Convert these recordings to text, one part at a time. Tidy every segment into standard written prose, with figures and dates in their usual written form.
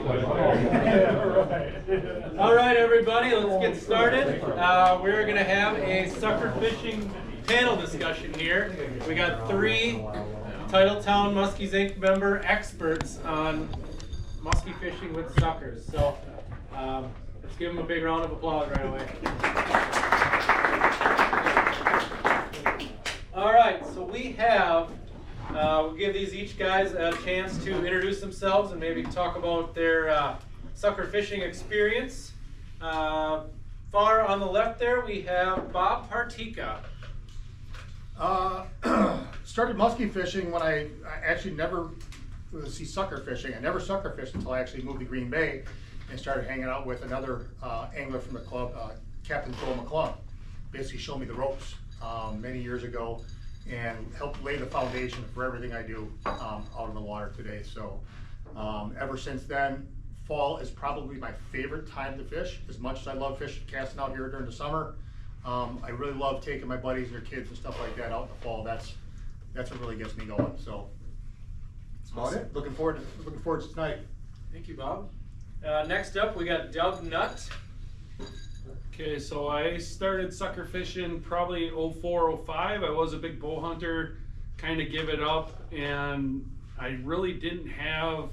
All right, everybody, let's get started. We're going to have a sucker fishing panel discussion here. We got 3 Titletown Muskies Inc. member experts on muskie fishing with suckers. So let's give them a big round of applause right away. All right, so we have, we'll give these each guys a chance to introduce themselves and maybe talk about their sucker fishing experience. Far on the left there, we have Bob Partika. Started muskie fishing when I actually never see sucker fishing. I never sucker fished until I actually moved to Green Bay and started hanging out with another angler from the club, Captain Joel McClung. Basically showed me the ropes many years ago and helped lay the foundation for everything I do out in the water today. So ever since then, fall is probably my favorite time to fish. As much as I love fishing, casting out here during the summer, I really love taking my buddies and their kids and stuff like that out in the fall. That's what really gets me going. So that's about it. Looking forward to tonight. Thank you, Bob. Next up, we got Doug Nutt. Okay, so I started sucker fishing probably 04, 05. I was a big bow hunter, kind of give it up, and I really didn't have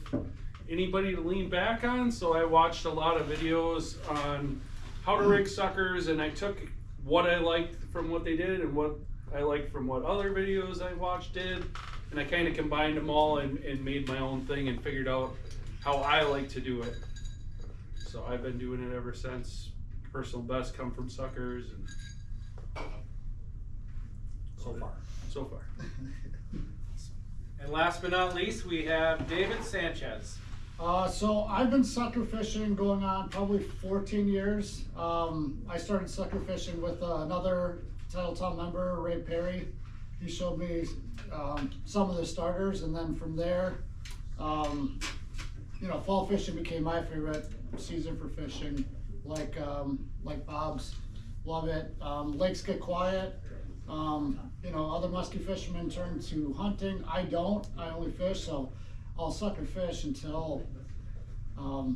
anybody to lean back on, so I watched a lot of videos on how to rig suckers, and I took what I liked from what they did and what I liked from what other videos I watched did, and I kind of combined them all and made my own thing and figured out how I like to do it. So I've been doing it ever since. Personal best come from suckers, and So far. And last but not least, we have David Sanchez. So I've been sucker fishing going on probably 14 years. I started sucker fishing with another Titletown member, Ray Perry. He showed me some of the starters, and then from there, fall fishing became my favorite season for fishing. Like Bob's, love it. Lakes get quiet. Other musky fishermen turn to hunting. I don't. I only fish, so I'll sucker fish until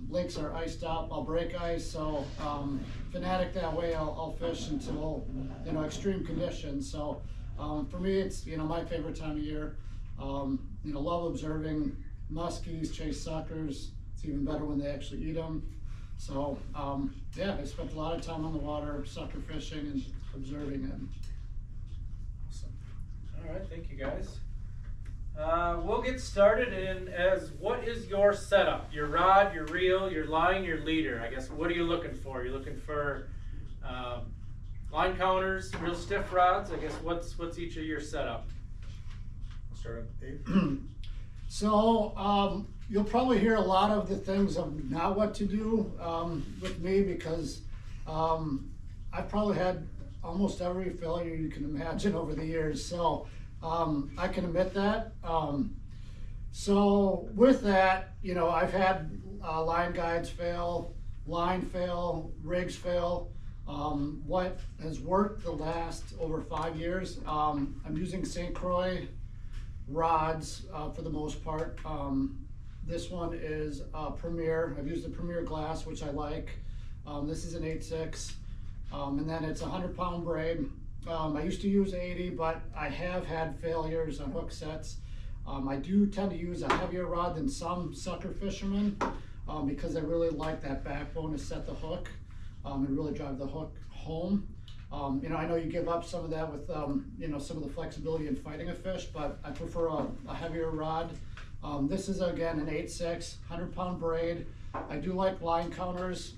lakes are iced up. I'll break ice. So fanatic that way. I'll fish until extreme conditions. So for me, it's my favorite time of year. Love observing muskies chase suckers. It's even better when they actually eat them. So I spent a lot of time on the water, sucker fishing and observing it. Awesome. All right, thank you guys. We'll get started what is your setup? Your rod, your reel, your line, your leader. I guess, what are you looking for? You're looking for line counters, real stiff rods. I guess, what's each of your setup? I'll start with Dave. So you'll probably hear a lot of the things of not what to do with me, because I've probably had almost every failure you can imagine over the years. So I can admit that. So with that, I've had line guides fail, line fail, rigs fail. What has worked the last over 5 years, I'm using St. Croix rods for the most part. This one is Premier. I've used the Premier glass, which I like. This is an 8.6, and then it's a 100-pound braid. I used to use 80, but I have had failures on hook sets. I do tend to use a heavier rod than some sucker fishermen because I really like that backbone to set the hook and really drive the hook home. I know you give up some of that with some of the flexibility in fighting a fish, but I prefer a heavier rod. This is again an 8.6, 100-pound braid. I do like line counters,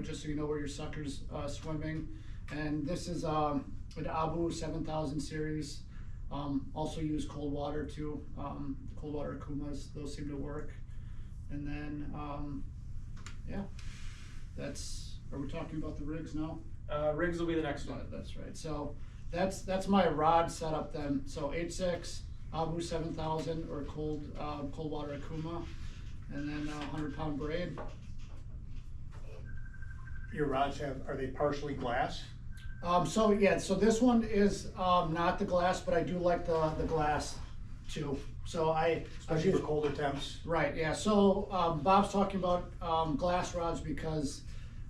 just so you know where your sucker's swimming. And this is an Abu 7000 series. Also use cold water too. Cold water Akumas, those seem to work. And then, are we talking about the rigs now? Rigs will be the next one. That's right. So that's my rod setup then. So 8.6, Abu 7000 or cold water Akuma, and then 100-pound braid. Your rods are they partially glass? So this one is not the glass, but I do like the glass too. So I Especially for colder temps. right, yeah. So Bob's talking about glass rods because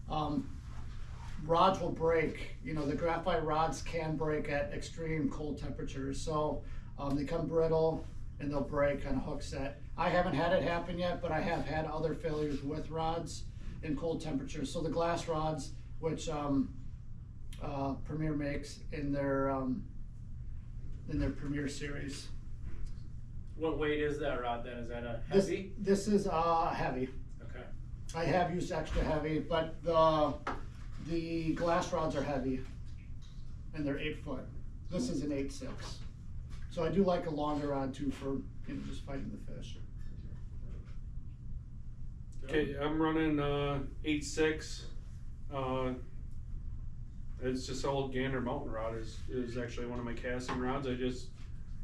rods will break. You know, the graphite rods can break at extreme cold temperatures. So they come brittle and they'll break on a hook set. I haven't had it happen yet, but I have had other failures with rods in cold temperatures. So the glass rods, which Premier makes in their Premier series. What weight is that rod then? Is that a heavy? This is heavy. Okay. I have used extra heavy, but the glass rods are heavy, and they're 8 foot. This is an 8.6. So I do like a longer rod too for just fighting the fish. Okay, I'm running 8.6. It's just old Gander Mountain rod is actually one of my casting rods. I just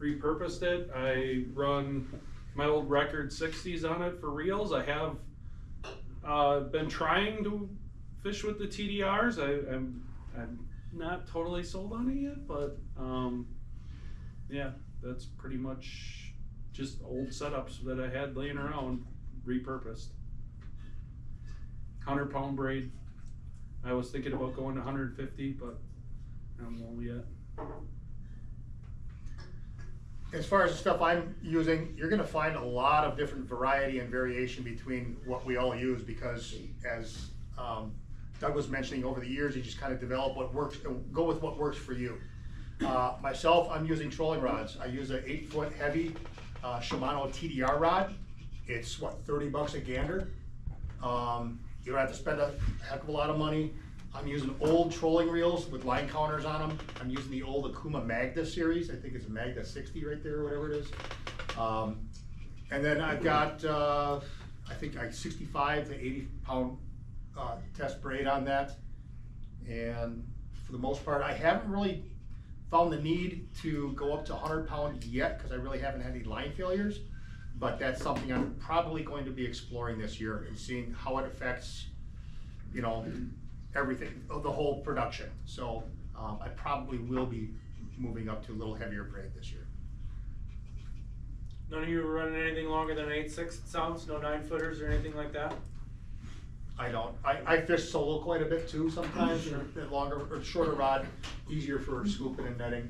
repurposed it. I run my old record 60s on it for reels. I have been trying to fish with the TDRs. I'm not totally sold on it yet, but yeah, that's pretty much just old setups that I had laying around, repurposed. 100-pound braid. I was thinking about going to 150, but I don't know yet. As far as the stuff I'm using, you're gonna find a lot of different variety and variation between what we all use, because as Doug was mentioning, over the years, you just kind of develop what works, go with what works for you. Myself, I'm using trolling rods. I use an 8 foot heavy Shimano TDR rod. It's what, $30 a gander. You don't have to spend a heck of a lot of money. I'm using old trolling reels with line counters on them. I'm using the old Akuma Magda series. I think it's a Magda 60 right there, or whatever it is. And then I've got, I think 65 to 80 pound test braid on that. And for the most part, I haven't really found the need to go up to 100 pound yet, because I really haven't had any line failures. But that's something I'm probably going to be exploring this year and seeing how it affects, everything, the whole production. So I probably will be moving up to a little heavier braid this year. None of you are running anything longer than 8.6, it sounds? No 9-footers or anything like that? I don't. I fish solo quite a bit too sometimes. Sure. Longer or shorter rod, easier for scooping and netting.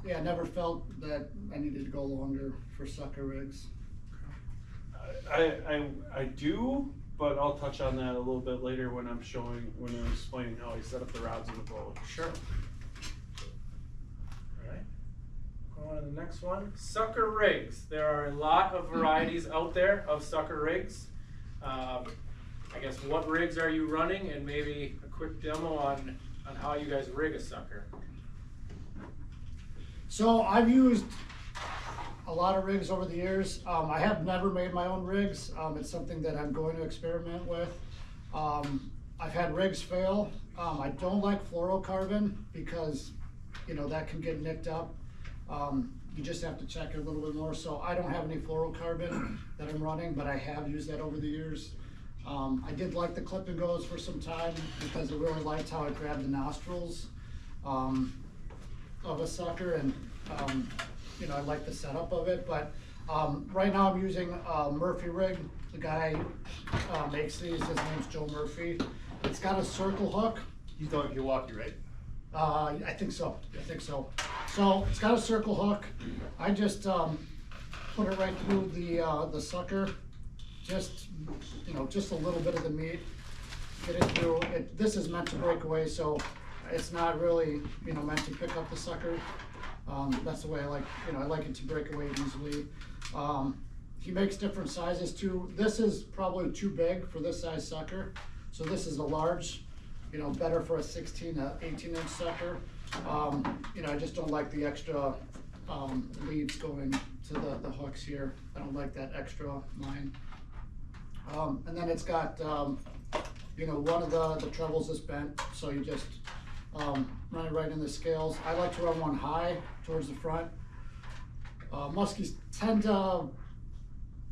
Yeah, I never felt that I needed to go longer for sucker rigs. I do, but I'll touch on that a little bit later when I'm explaining how I set up the rods in the boat. Sure. Alright. Go on to the next one. Sucker rigs. There are a lot of varieties out there of sucker rigs. I guess what rigs are you running, and maybe a quick demo on how you guys rig a sucker. So I've used a lot of rigs over the years. I have never made my own rigs. It's something that I'm going to experiment with. I've had rigs fail. I don't like fluorocarbon because, that can get nicked up. You just have to check it a little bit more. So I don't have any fluorocarbon that I'm running, but I have used that over the years. I did like the clip and goes for some time because I really liked how it grabbed the nostrils of a sucker, and I like the setup of it. But right now I'm using a Murphy rig. The guy makes these. His name's Joe Murphy. It's got a circle hook. He's down in Milwaukee, right? I think so. So it's got a circle hook. I just put it right through the sucker. Just just a little bit of the meat. Get it through. This is meant to break away, so it's not really meant to pick up the sucker. That's the way I like. I like it to break away easily. He makes different sizes too. This is probably too big for this size sucker, so this is a large. Better for a 16 to 18 inch sucker. I just don't like the extra leads going to the hooks here. I don't like that extra line. And then it's got one of the trebles is bent, so you just run it right in the scales. I like to run one high towards the front. Muskies tend to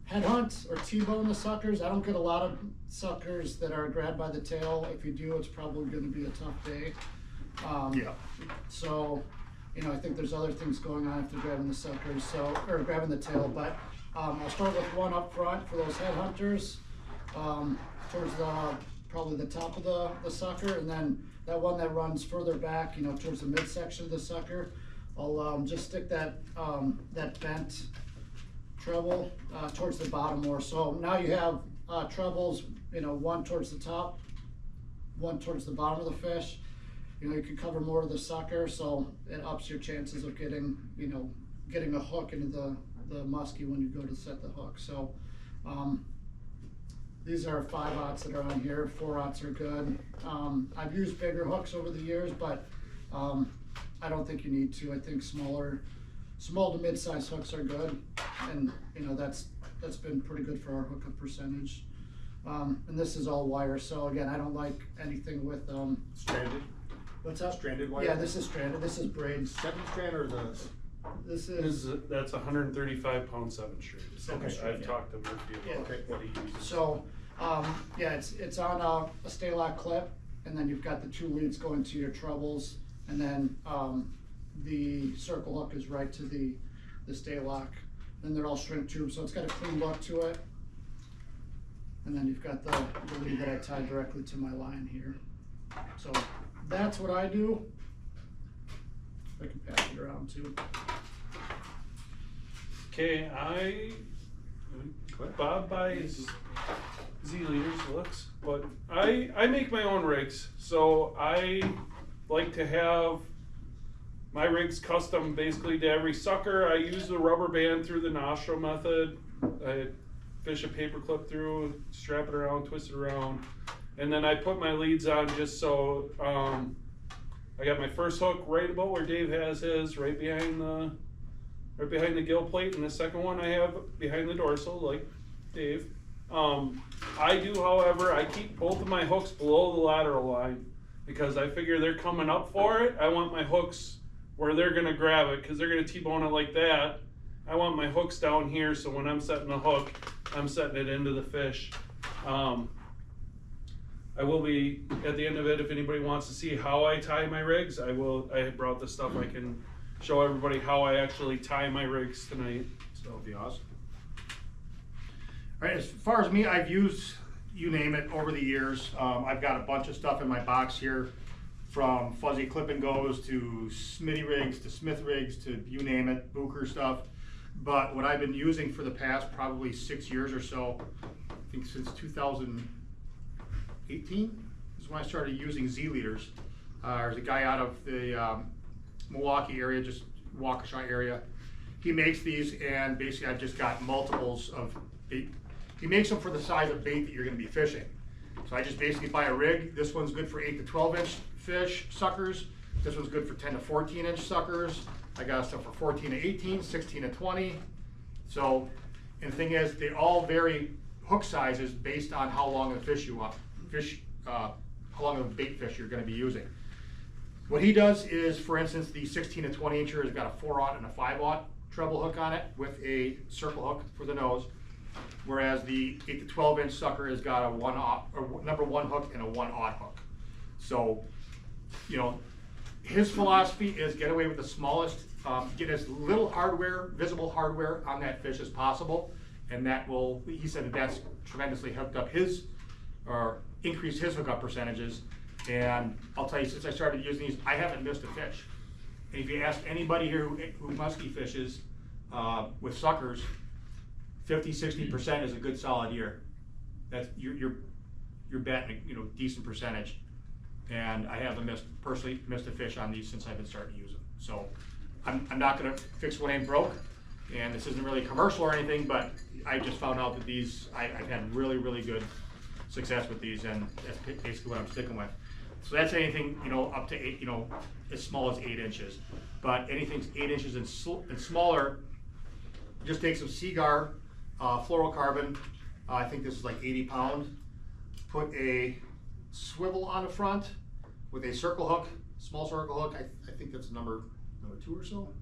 headhunt or T-bone the suckers. I don't get a lot of suckers that are grabbed by the tail. If you do, it's probably going to be a tough day. Yeah. So you know, I think there's other things going on if they're grabbing the suckers, so, or grabbing the tail, but, I'll start with one up front for those headhunters, towards the, probably the top of the sucker, and then that one that runs further back, you know, towards the midsection of the sucker, I'll, just stick that, that bent treble, towards the bottom more. So now you have, trebles, you know, one towards the top, one towards the bottom of the fish. You know, you can cover more of the sucker, so it ups your chances of getting, you know, getting a hook into the muskie when you go to set the hook. So, these are 5/0s that are on here, 4/0s are good. I've used bigger hooks over the years, but, I don't think you need to. I think small to mid-size hooks are good, and, you know, that's been pretty good for our hookup percentage. And this is all wire, so again, I don't like anything with, Stranded? what's that? Stranded wire? Yeah, this is stranded, this is braids. 7-strand or the? This is, That's 135 pound 7 string. Okay. I've talked to Murphy about Okay. what he uses. so, yeah, it's on a stay lock clip, and then you've got the 2 leads going to your trebles, and then, the circle hook is right to the stay lock. Then they're all shrink tube, so it's got a clean look to it. And then you've got the lead that I tied directly to my line here. So that's what I do. I can pass it around too. Okay, Bob buys Z leaders looks, but I make my own rigs. So I like to have my rigs custom basically to every sucker. I use the rubber band through the nostril method. I fish a paper clip through, strap it around, twist it around, and then I put my leads on just so I got my first hook right about where Dave has his, right behind the gill plate, and the second one I have behind the dorsal, like Dave. I do, however, I keep both of my hooks below the lateral line because I figure they're coming up for it. I want my hooks where they're gonna grab it because they're gonna T-bone it like that. I want my hooks down here so when I'm setting the hook, I'm setting it into the fish. I will be, at the end of it, if anybody wants to see how I tie my rigs, I brought the stuff I can show everybody how I actually tie my rigs tonight. So That'll be awesome. All right, as far as me, I've used, you name it, over the years. I've got a bunch of stuff in my box here, from fuzzy clip and goes to Smitty rigs to Smith rigs to you name it, Booker stuff. But what I've been using for the past probably 6 years or so, I think since 2018 is when I started using Z leaders. There's a guy out of the Milwaukee area, just Waukesha area. He makes these, and basically I've just got multiples of bait. He makes them for the size of bait that you're gonna be fishing. So I just basically buy a rig. This one's good for 8 to 12 inch fish, suckers. This one's good for 10 to 14 inch suckers. I got stuff for 14 to 18, 16 to 20. So, and the thing is, they all vary hook sizes based on how long of the fish you want, how long of a bait fish you're gonna be using. What he does is, for instance, the 16 to 20 incher has got a 4/0 and a 5/0 treble hook on it with a circle hook for the nose. Whereas the 8 to 12 inch sucker has got a 1/0 or number 1 hook and a 1/0 hook. So, you know, his philosophy is get away with the smallest, get as little hardware, visible hardware on that fish as possible. And that will, he said that that's tremendously hooked up his, or increased his hookup percentages. And I'll tell you, since I started using these, I haven't missed a fish. And if you ask anybody here who muskie fishes with suckers, 50–60% is a good solid year. That's you're betting a decent percentage. And I haven't personally missed a fish on these since I've been starting to use them. So I'm not gonna fix what ain't broke. And this isn't really a commercial or anything, but I just found out that these, I've had really good success with these, and that's basically what I'm sticking with. So that's anything, up to 8, as small as 8 inches. But anything 8 inches and smaller, just take some Seagar fluorocarbon. I think this is like 80 pound. Put a swivel on the front with a circle hook, small circle hook. I think that's number 2 or so.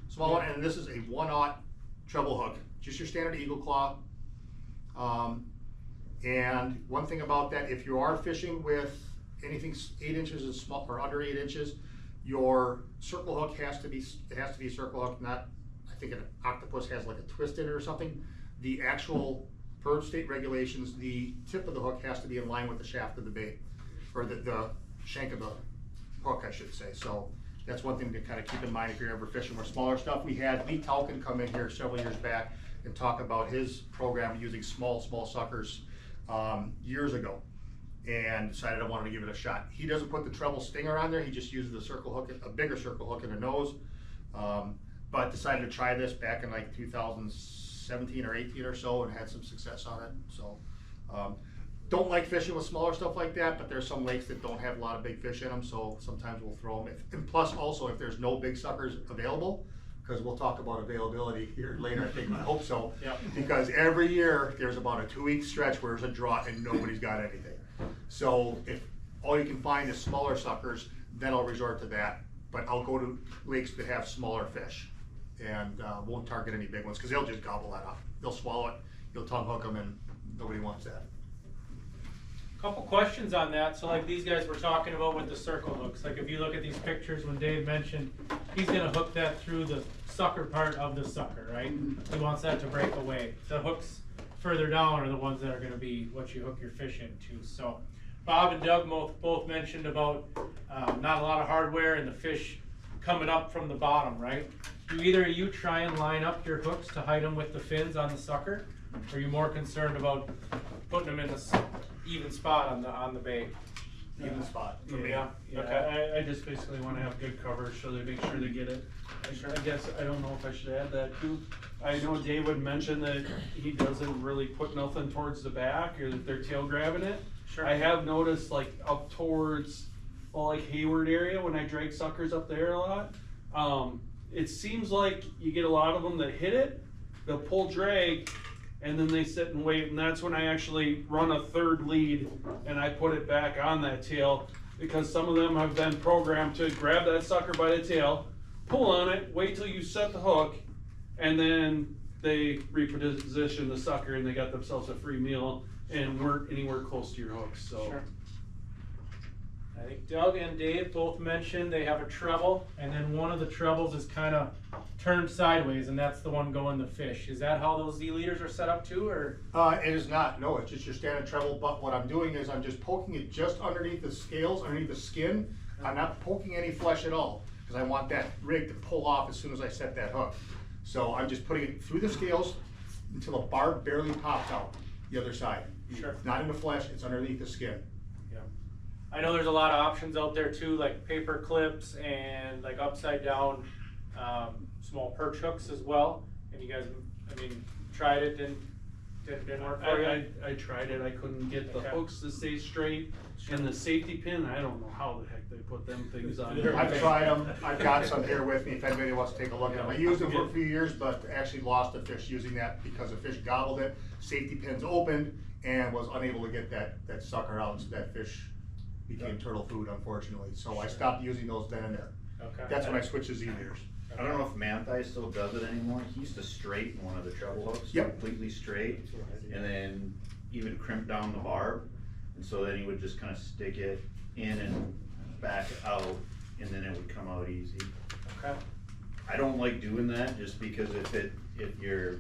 Small one, and this is a 1/0 treble hook, just your standard eagle claw. And one thing about that, if you are fishing with anything 8 inches and small or under 8 inches, Your circle hook has to be a circle hook, not, I think an octopus has like a twist in it or something. The actual, per state regulations, the tip of the hook has to be in line with the shaft of the bait, or the shank of the hook, I should say. So that's one thing to kind of keep in mind if you're ever fishing with smaller stuff. We had Lee Talkin come in here several years back and talk about his program using small suckers years ago, and decided I wanted to give it a shot. He doesn't put the treble stinger on there, he just uses the circle hook, a bigger circle hook in the nose. But decided to try this back in like 2017 or 18 or so, and had some success on it. So don't like fishing with smaller stuff like that, but there's some lakes that don't have a lot of big fish in them, so sometimes we'll throw them. And plus also, if there's no big suckers available, because we'll talk about availability here later, I think, I hope so. Yep. Because every year there's about a 2-week stretch where there's a drought and nobody's got anything. So if all you can find is smaller suckers, then I'll resort to that. But I'll go to lakes that have smaller fish, and won't target any big ones, because they'll just gobble that up. They'll swallow it, you'll tongue hook them, and nobody wants that. Couple questions on that. So like these guys were talking about with the circle hooks, like if you look at these pictures when Dave mentioned, he's gonna hook that through the sucker part of the sucker, right? He wants that to break away. The hooks further down are the ones that are gonna be what you hook your fish into. So Bob and Doug both mentioned about not a lot of hardware and the fish coming up from the bottom, right? Do either of you try and line up your hooks to hide them with the fins on the sucker? Or are you more concerned about putting them in the even spot on the bait? Even spot for me. Yeah. Okay. I just basically want to have good coverage so they make sure they get it. I guess, I don't know if I should add that too. I know David mentioned that he doesn't really put nothing towards the back, or that they're tail grabbing it. Sure. I have noticed like up towards, well, like Hayward area, when I drag suckers up there a lot, it seems like you get a lot of them that hit it, they'll pull drag, and then they sit and wait, and that's when I actually run a third lead and I put it back on that tail, because some of them have been programmed to grab that sucker by the tail, pull on it, wait till you set the hook, and then they reposition the sucker and they got themselves a free meal and weren't anywhere close to your hooks. So Sure. I think Doug and Dave both mentioned they have a treble, and then one of the trebles is kind of turned sideways, and that's the one going to fish. Is that how those Z leaders are set up too, or? It is not, no, it's just your standard treble, but what I'm doing is I'm just poking it just underneath the scales, underneath the skin. I'm not poking any flesh at all, because I want that rig to pull off as soon as I set that hook. So I'm just putting it through the scales until the barb barely pops out the other side. Sure. It's not in the flesh, it's underneath the skin. Yeah. I know there's a lot of options out there too, like paper clips and like upside down small perch hooks as well. And you guys, I mean, tried it, didn't work for you? I tried it, I couldn't get the Okay. hooks to stay straight, and the safety pin, I don't know how the heck they put them things on there. I've tried them, I've got some here with me if anybody wants to take a look at them. I used them for a few years, but actually lost a fish using that because a fish gobbled it, safety pins opened, and was unable to get that sucker out, so that fish became turtle food, unfortunately. So I stopped using those then and there. Okay. That's when I switched to Z leaders. I don't know if Manthai still does it anymore. He used to straighten one of the treble hooks, Yep. completely straight, and then even crimp down the barb. And so then he would just kind of stick it in and back out, and then it would come out easy. Okay. I don't like doing that just because if your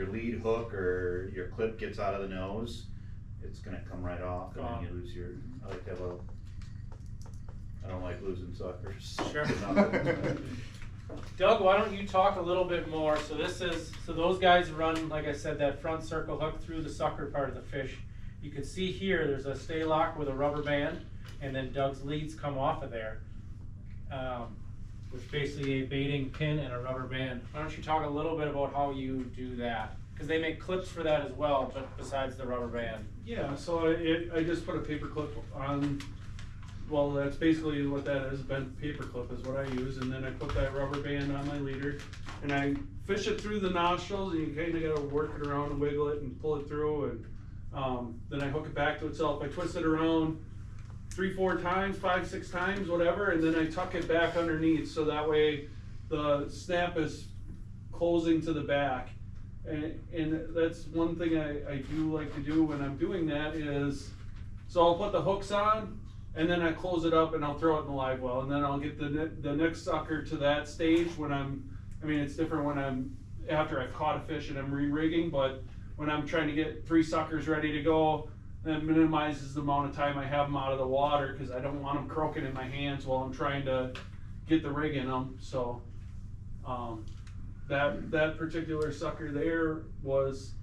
lead hook or your clip gets out of the nose, it's gonna come right off, and then you lose your. I don't like losing suckers. Sure. For nothing. Doug, why don't you talk a little bit more? So those guys run, like I said, that front circle hook through the sucker part of the fish. You can see here, there's a stay lock with a rubber band, and then Doug's leads come off of there. With basically a baiting pin and a rubber band. Why don't you talk a little bit about how you do that? Because they make clips for that as well, but besides the rubber band. Yeah, so I just put a paper clip on, well, that's basically what that is, a bent paper clip is what I use, and then I put that rubber band on my leader, and I fish it through the nostrils, and you kinda gotta work it around and wiggle it and pull it through, and then I hook it back to itself. I twist it around 3-4 times, 5-6 times, whatever, and then I tuck it back underneath, so that way the snap is closing to the back. And that's one thing I do like to do when I'm doing that is, so I'll put the hooks on, and then I close it up and I'll throw it in the live well, and then I'll get the next sucker to that stage when it's different when after I've caught a fish and I'm re-rigging, but when I'm trying to get 3 suckers ready to go, that minimizes the amount of time I have them out of the water, because I don't want them croaking in my hands while I'm trying to get the rig in them. So that particular sucker there was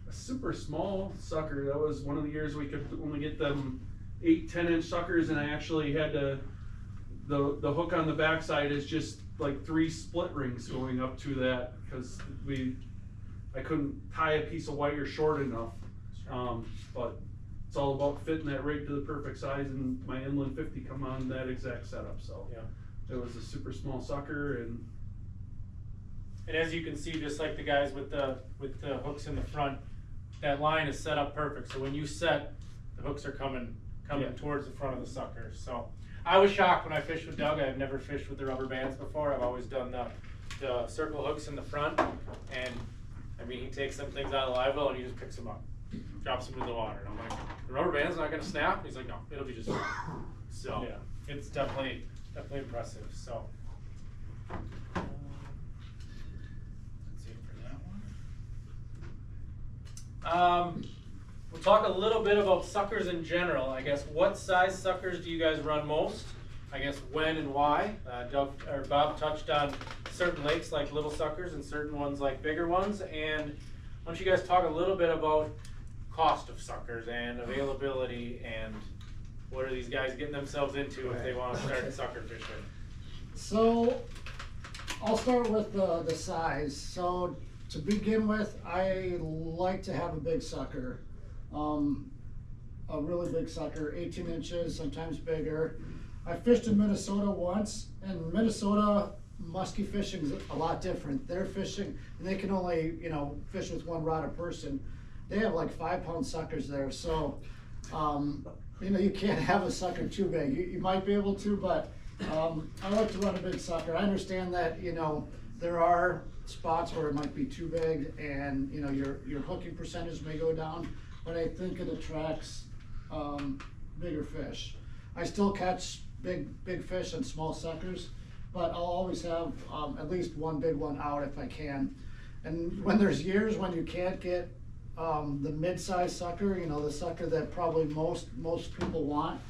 a super small sucker. That was one of the years we could only get them 8-10 inch suckers, and I actually had to, the hook on the backside is just like 3 split rings going up to that, because I couldn't tie a piece of wire short enough. But it's all about fitting that rig to the perfect size, and my inland 50 come on that exact setup. So Yeah. it was a super small sucker, and as you can see, just like the guys with the hooks in the front, that line is set up perfect. So when you set, the hooks are coming Yeah. towards the front of the sucker. So I was shocked when I fished with Doug. I've never fished with the rubber bands before. I've always done the circle hooks in the front, and I mean, he takes some things out of the live well and he just picks them up, drops them in the water. And I'm like, the rubber band's not gonna snap? He's like, no, it'll be just fine. So Yeah. it's definitely impressive. So that's it for that one. We'll talk a little bit about suckers in general. I guess, what size suckers do you guys run most? I guess when and why. Bob touched on certain lakes like little suckers and certain ones like bigger ones. And why don't you guys talk a little bit about cost of suckers and availability, and what are these guys getting themselves into if they want to start sucker fishing? So I'll start with the size. So to begin with, I like to have a big sucker, a really big sucker, 18 inches, sometimes bigger. I fished in Minnesota once, and Minnesota muskie fishing is a lot different. They're fishing, and they can only, fish with 1 rod a person. They have like 5-pound suckers there, so you can't have a sucker too big. You might be able to, but I like to run a big sucker. I understand that there are spots where it might be too big, and your hooking percentage may go down, but I think it attracts bigger fish. I still catch big fish and small suckers, but I'll always have at least 1 big one out if I can. And when there's years when you can't get the mid-sized sucker, the sucker that probably most people want,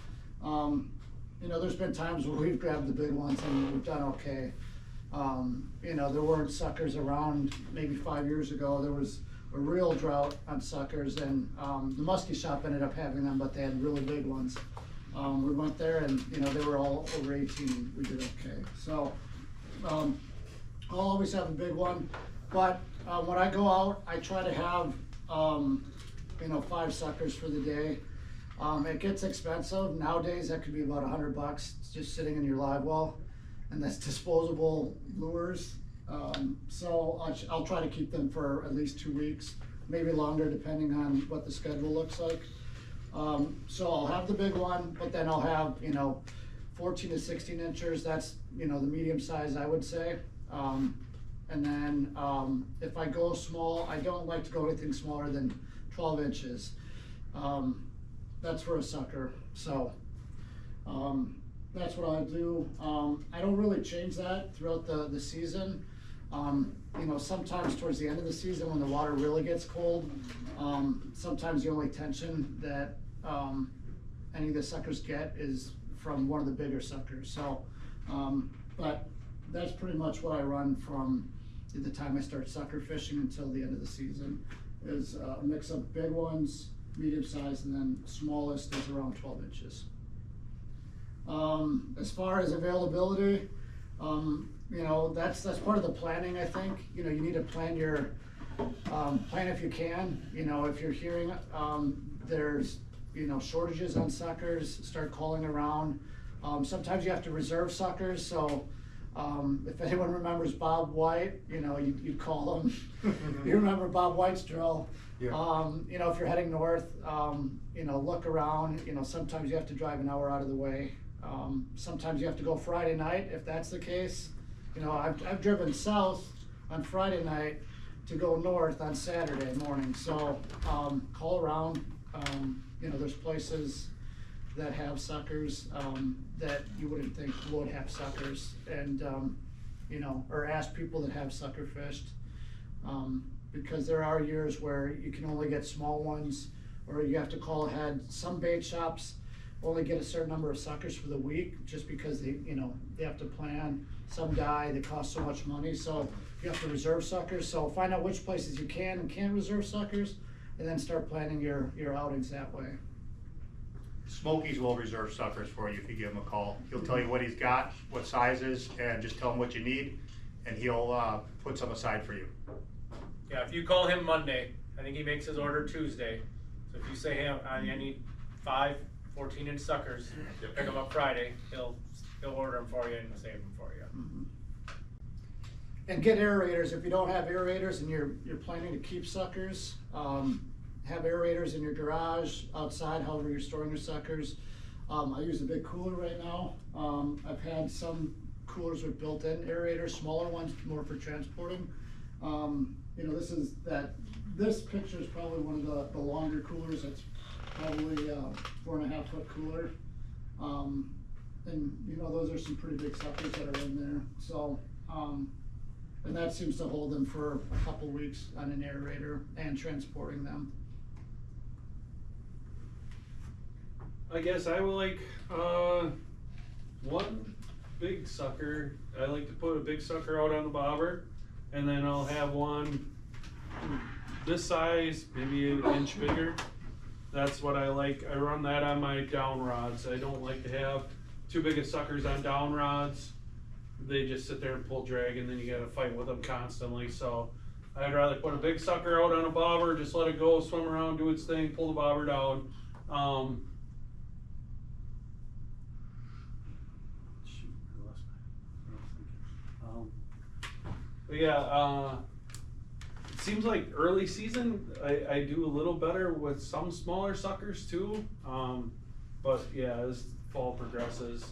there's been times where we've grabbed the big ones and we've done okay. There weren't suckers around maybe 5 years ago. There was a real drought on suckers, and the muskie shop ended up having them, but they had really big ones. We went there, and they were all over 18, and we did okay. So I'll always have a big one, but when I go out, I try to have 5 suckers for the day. It gets expensive nowadays. That could be about $100 just sitting in your live well, and that's disposable lures. So I'll try to keep them for at least 2 weeks, maybe longer, depending on what the schedule looks like. So I'll have the big one, but then I'll have 14 to 16 inchers. That's the medium size, I would say. And then if I go small, I don't like to go anything smaller than 12 inches. That's for a sucker. So that's what I do. I don't really change that throughout the season. Sometimes towards the end of the season when the water really gets cold, sometimes the only tension that any of the suckers get is from one of the bigger suckers. So, but that's pretty much what I run from the time I start sucker fishing until the end of the season, is a mix of big ones, medium size, and then smallest is around 12 inches. As far as availability, that's part of the planning, I think. You need to plan your plan if you can. If you're hearing there's shortages on suckers, start calling around. Sometimes you have to reserve suckers, so if anyone remembers Bob White, you call him. You remember Bob White's drill. Yeah. If you're heading north, look around. Sometimes you have to drive an hour out of the way. Sometimes you have to go Friday night, if that's the case. I've driven south on Friday night to go north on Saturday morning. So call around. There's places that have suckers, that you wouldn't think would have suckers, and, you know, or ask people that have sucker fished. Because there are years where you can only get small ones, or you have to call ahead. Some bait shops only get a certain number of suckers for the week, just because they, you know, they have to plan. Some die, they cost so much money, so you have to reserve suckers. So find out which places you can and can't reserve suckers, and then start planning your outings that way. Smokies will reserve suckers for you if you give him a call. He'll tell you what he's got, what sizes, and just tell him what you need, and he'll put some aside for you. Yeah, if you call him Monday, I think he makes his order Tuesday. So if you say, hey, I need 5 14-inch suckers, pick them up Friday, he'll order them for you and save them for you. And get aerators. If you don't have aerators and you're planning to keep suckers, have aerators in your garage, outside, however you're storing your suckers. I use a big cooler right now. I've had some coolers with built-in aerators, smaller ones, more for transporting. You know, this picture is probably one of the longer coolers. It's probably 4.5 foot cooler. And you know, those are some pretty big suckers that are in there. So, and that seems to hold them for a couple weeks on an aerator and transporting them. I guess I would like one big sucker. I like to put a big sucker out on the bobber, and then I'll have one this size, maybe an inch bigger. That's what I like. I run that on my down rods. I don't like to have too big of suckers on down rods. They just sit there and pull drag, and then you gotta fight with them constantly. So I'd rather put a big sucker out on a bobber, just let it go, swim around, do its thing, pull the bobber down. But yeah, it seems like early season, I do a little better with some smaller suckers too. But yeah, as fall progresses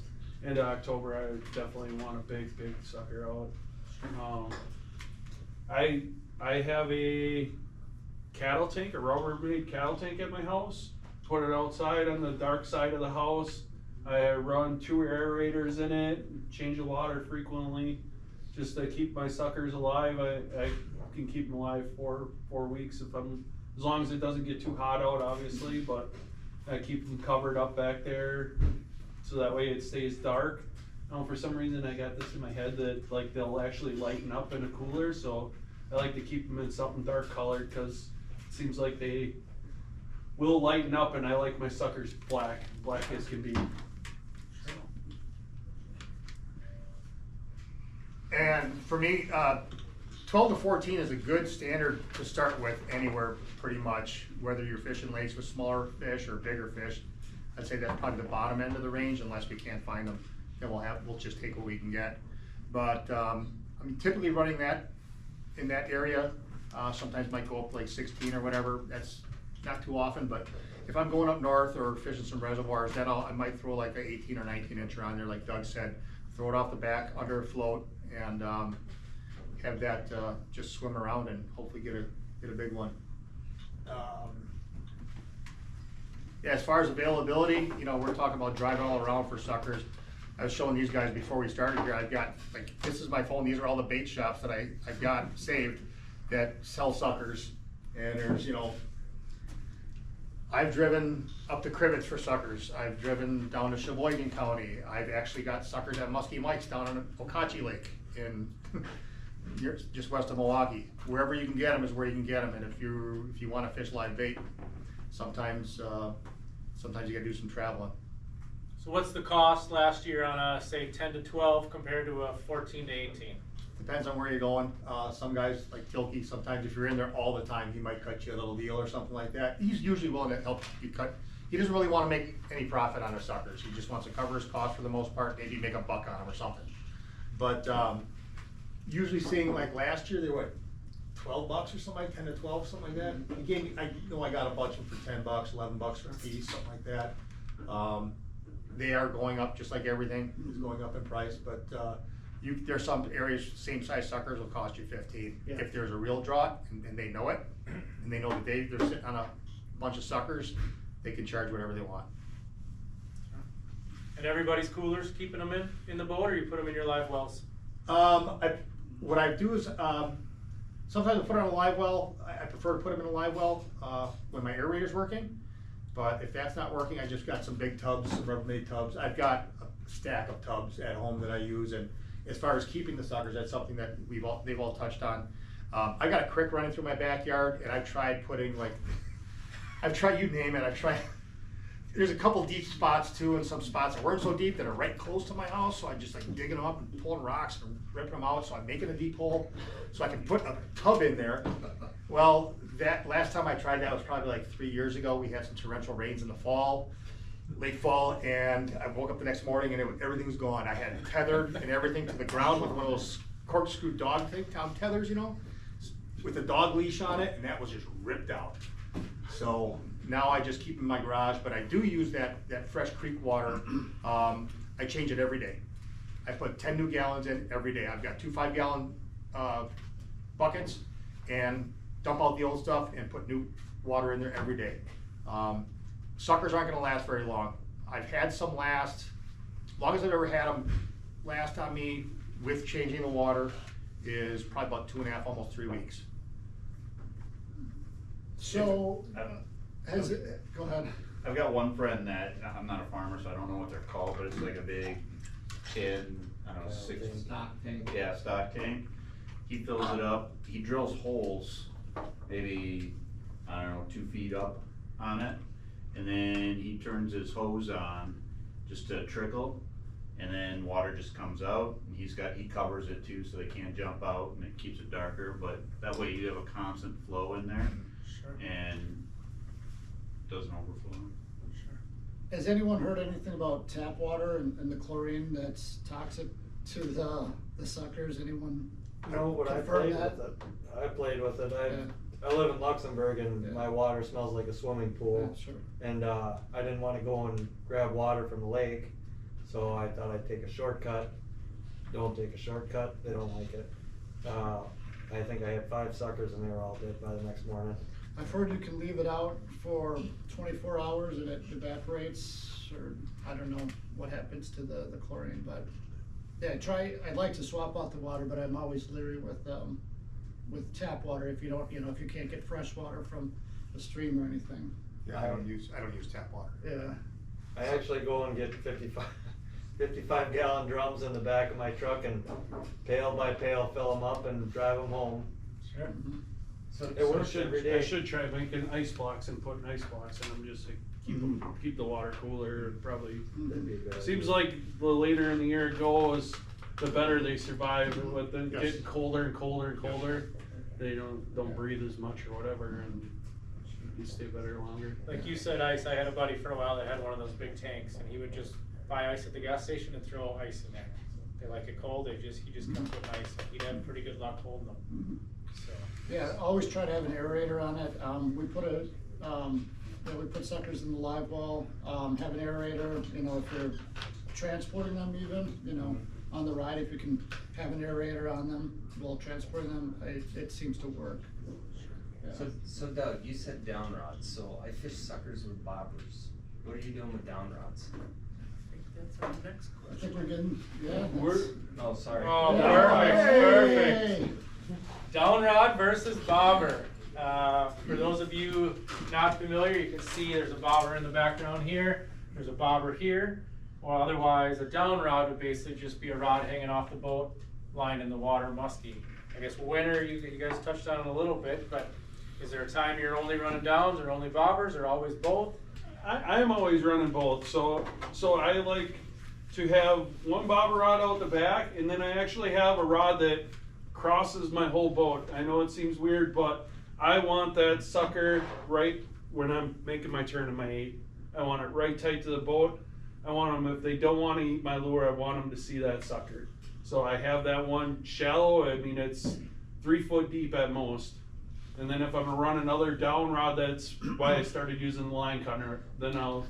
into October, I definitely want a big sucker out. I have a cattle tank, a Rubbermaid cattle tank at my house. Put it outside on the dark side of the house. I run 2 aerators in it, change the water frequently, just to keep my suckers alive. I can keep them alive for 4 weeks as long as it doesn't get too hot out, obviously, but I keep them covered up back there so that way it stays dark. For some reason I got this in my head that like they'll actually lighten up in a cooler, so I like to keep them in something dark colored because it seems like they will lighten up, and I like my suckers black as can be. And for me, 12 to 14 is a good standard to start with anywhere, pretty much, whether you're fishing lakes with smaller fish or bigger fish. I'd say that's probably the bottom end of the range, unless we can't find them. Then we'll just take what we can get. But I'm typically running that in that area. Sometimes might go up like 16 or whatever. That's not too often, but if I'm going up north or fishing some reservoirs, then I might throw like an 18 or 19 incher on there, like Doug said. Throw it off the back under a float, and have that just swim around and hopefully get a big one. Yeah, as far as availability, you know, we're talking about driving all around for suckers. I was showing these guys before we started here. I've got, like, this is my phone. These are all the bait shops that I've got saved that sell suckers. And there's, you know, I've driven up to Crivets for suckers. I've driven down to Sheboygan County. I've actually got suckers at Muskie Mike's down on Okauchee Lake in just west of Milwaukee. Wherever you can get them is where you can get them. And if you want to fish live bait, sometimes you gotta do some traveling. So what's the cost last year on a, say, 10 to 12 compared to a 14 to 18? Depends on where you're going. Some guys like Tilke, sometimes if you're in there all the time, he might cut you a little deal or something like that. He's usually willing to help you cut. He doesn't really want to make any profit on his suckers. He just wants to cover his costs for the most part, maybe make $1 on them or something. But usually seeing, like last year, they were $12 or something, like 10 to 12, something like that. Again, I know I got a bunch of them for $10, $11 for a piece, something like that. They are going up just like everything is going up in price, but there's some areas, same size suckers will cost you 15. Yeah. If there's a real drought and they know it, and they know that they're sitting on a bunch of suckers, they can charge whatever they want. And everybody's coolers keeping them in the boat, or you put them in your live wells? What I do is, sometimes I put it on a live well. I prefer to put them in a live well, when my aerator's working. But if that's not working, I just got some big tubs, some Rubbermaid tubs. I've got a stack of tubs at home that I use, and as far as keeping the suckers, that's something that they've all touched on. I got a creek running through my backyard, and I've tried putting you name it, there's a couple deep spots too, and some spots that weren't so deep that are right close to my house, so I just like digging them up and pulling rocks and ripping them out, so I'm making a deep hole, so I can put a tub in there. Well, that last time I tried that was probably like 3 years ago. We had some torrential rains in the fall, late fall, and I woke up the next morning and everything was gone. I had it tethered and everything to the ground with one of those corkscrew dog tethers, you know, with a dog leash on it, and that was just ripped out. So now I just keep it in my garage, but I do use that fresh creek water. I change it every day. I put 10 new gallons in every day. I've got 2 5-gallon buckets, and dump out the old stuff and put new water in there every day. Suckers aren't gonna last very long. I've had some last, as long as I've ever had them last on me with changing the water is probably about 2.5, almost 3 weeks. So, go ahead. I've got one friend that, I'm not a farmer, so I don't know what they're called, but it's like a big tin, I don't know, Stock tank. Yeah, stock tank. He fills it up, he drills holes, maybe, I don't know, 2 feet up on it. And then he turns his hose on just to trickle, and then water just comes out. And he covers it too, so they can't jump out, and it keeps it darker, but that way you have a constant flow in there. Sure. And doesn't overflow. Sure. Has anyone heard anything about tap water and the chlorine that's toxic to the suckers? Anyone No, but I confirm played that? with it. I played with it. Yeah. I live in Luxembourg, and Yeah. my water smells like a swimming pool. Yeah, sure. And I didn't want to go and grab water from the lake, so I thought I'd take a shortcut. Don't take a shortcut, they don't like it. I think I had 5 suckers and they were all dead by the next morning. I've heard you can leave it out for 24 hours and it evaporates, or I don't know what happens to the chlorine, but yeah, I'd like to swap out the water, but I'm always leery with tap water if you don't, if you can't get fresh water from a stream or anything. Yeah, I don't use tap water. Yeah. I actually go and get 55-gallon drums in the back of my truck and pail by pail fill them up and drive them home. Sure. Mm-hmm. So, It works every day. I should try making ice blocks and putting ice blocks in them just to keep the water cooler. Probably That'd be a good seems idea. like the later in the year it goes, the better they survive. With them Yes. getting colder and colder and colder, they don't breathe as much or whatever, and you stay better longer. Like you said, ice, I had a buddy for a while that had one of those big tanks, and he would just buy ice at the gas station and throw ice in there. They like it cold, he just kept putting ice, he'd have pretty good luck holding them, so. Yeah, always try to have an aerator on it. We put suckers in the live well, have an aerator, if you're transporting them even, on the ride, if you can have an aerator on them while transporting them, it seems to work. Yeah. so Doug, you said down rods, so I fish suckers with bobbers. What are you doing with down rods? I think that's our next I question. think we're getting, yeah. Oh, sorry. Oh, Hey! perfect. Down rod versus bobber. For those of you not familiar, you can see there's a bobber in the background here. There's a bobber here. Or otherwise, a down rod would basically just be a rod hanging off the boat, lined in the water muskie. I guess winter, you guys touched on it a little bit, but is there a time you're only running downs or only bobbers or always both? I'm always running both, so I like to have one bobber rod out the back, and then I actually have a rod that crosses my whole boat. I know it seems weird, but I want that sucker right when I'm making my turn in my 8. I want it right tight to the boat. I want them, if they don't want to eat my lure, I want them to see that sucker. So I have that one shallow, I mean it's 3 foot deep at most. And then if I'm gonna run another down rod, that's why I started using the line cutter. Then I'll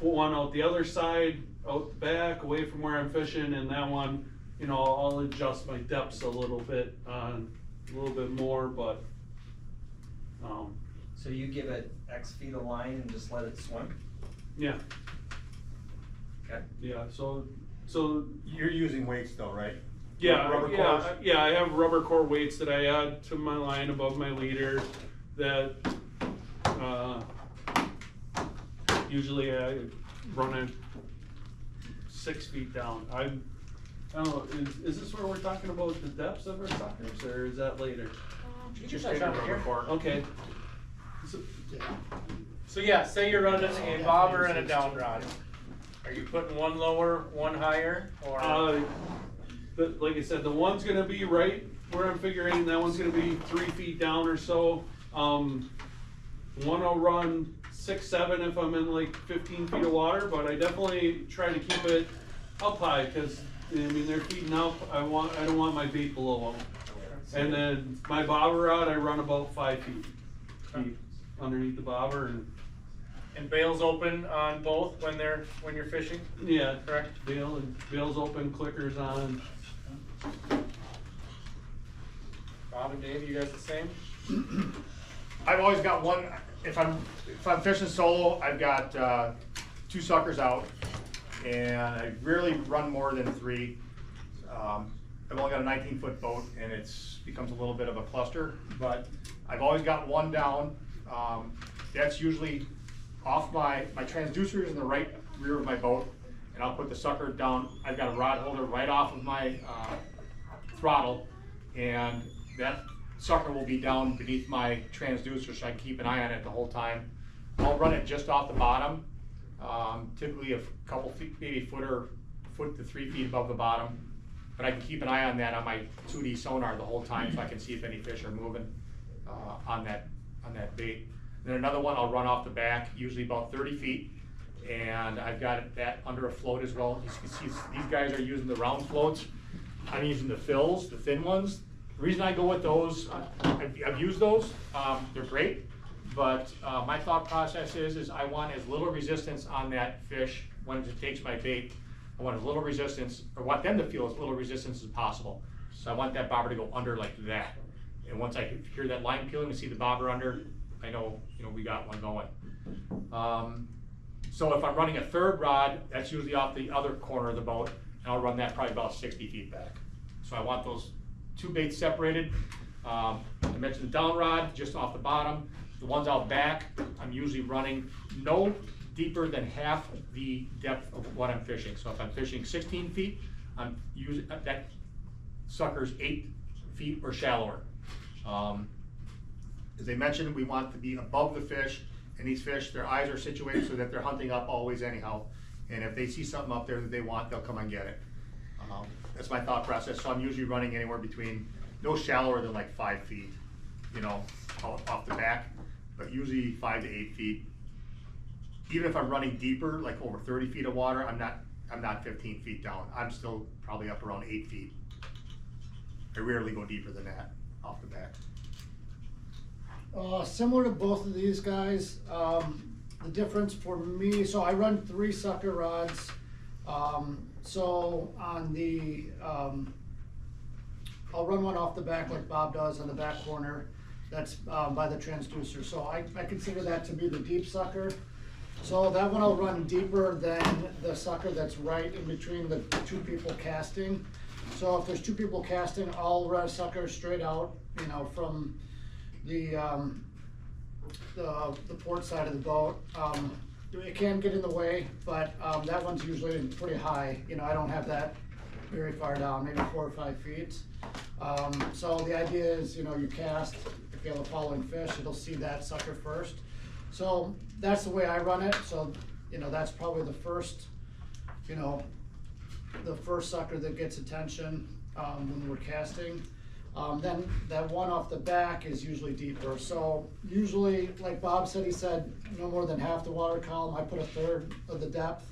put one out the other side, out the back, away from where I'm fishing, and that one, I'll adjust my depths a little bit more, but, So you give it X feet of line and just let it swim? yeah. Okay. Yeah, so You're using weights though, right? yeah, Rubber yeah, cores? yeah, I have rubber core weights that I add to my line above my leader that, usually I run it 6 feet down. I don't know, is this where we're talking about the depths of our suckers, or is that later? Just take a rubber core. Okay. So yeah, say you're running a bobber and a down rod. Are you putting one lower, one higher, or? But like I said, the one's gonna be right where I'm figuring, that one's gonna be 3 feet down or so. One will run 6, 7 if I'm in like 15 feet of water, but I definitely try to keep it up high, cause I mean, they're feeding up, I don't want my bait below them. And then my bobber rod, I run about 5 feet underneath the bobber, And bails open on both when you're fishing? yeah, Correct. bail's open, clickers on. Bob and Dave, you guys the same? I've always got one, if I'm fishing solo, I've got 2 suckers out, and I rarely run more than 3. I've only got a 19-foot boat, and it's becomes a little bit of a cluster, but I've always got one down. That's usually off my transducer is in the right rear of my boat, and I'll put the sucker down. I've got a rod holder right off of my throttle, and that sucker will be down beneath my transducer, so I can keep an eye on it the whole time. I'll run it just off the bottom, typically a couple feet, maybe foot to 3 feet above the bottom. But I can keep an eye on that on my 2D sonar the whole time, so I can see if any fish are moving on that bait. Then another one I'll run off the back, usually about 30 feet, and I've got that under a float as well. You can see these guys are using the round floats. I'm using the fills, the thin ones. The reason I go with those, I've used those, they're great, but my thought process is I want as little resistance on that fish when it takes my bait. I want as little resistance, or want them to feel as little resistance as possible. So I want that bobber to go under like that. And once I hear that line peeling and see the bobber under, I know, we got one going. So if I'm running a third rod, that's usually off the other corner of the boat, and I'll run that probably about 60 feet back. So I want those 2 baits separated. I mentioned the down rod, just off the bottom. The ones out back, I'm usually running no deeper than half the depth of what I'm fishing. So if I'm fishing 16 feet, I'm using that sucker's 8 feet or shallower. As I mentioned, we want to be above the fish, and these fish, their eyes are situated so that they're hunting up always anyhow. And if they see something up there that they want, they'll come and get it. That's my thought process. So I'm usually running anywhere between no shallower than like 5 feet, off the back, but usually 5 to 8 feet. Even if I'm running deeper, like over 30 feet of water, I'm not 15 feet down. I'm still probably up around 8 feet. I rarely go deeper than that off the back. Similar to both of these guys, the difference for me, so I run 3 sucker rods. So on the, I'll run one off the back like Bob does on the back corner. That's by the transducer. So I consider that to be the deep sucker. So that one I'll run deeper than the sucker that's right in between the 2 people casting. So if there's 2 people casting, I'll run a sucker straight out, from the port side of the boat. It can get in the way, but that one's usually pretty high. I don't have that very far down, maybe 4 or 5 feet. So the idea is, you cast, if you have a following fish, it'll see that sucker first. So that's the way I run it. So, that's probably the first, the first sucker that gets attention when we're casting. Then that one off the back is usually deeper. So usually, like Bob said, he said no more than half the water column. I put a third of the depth.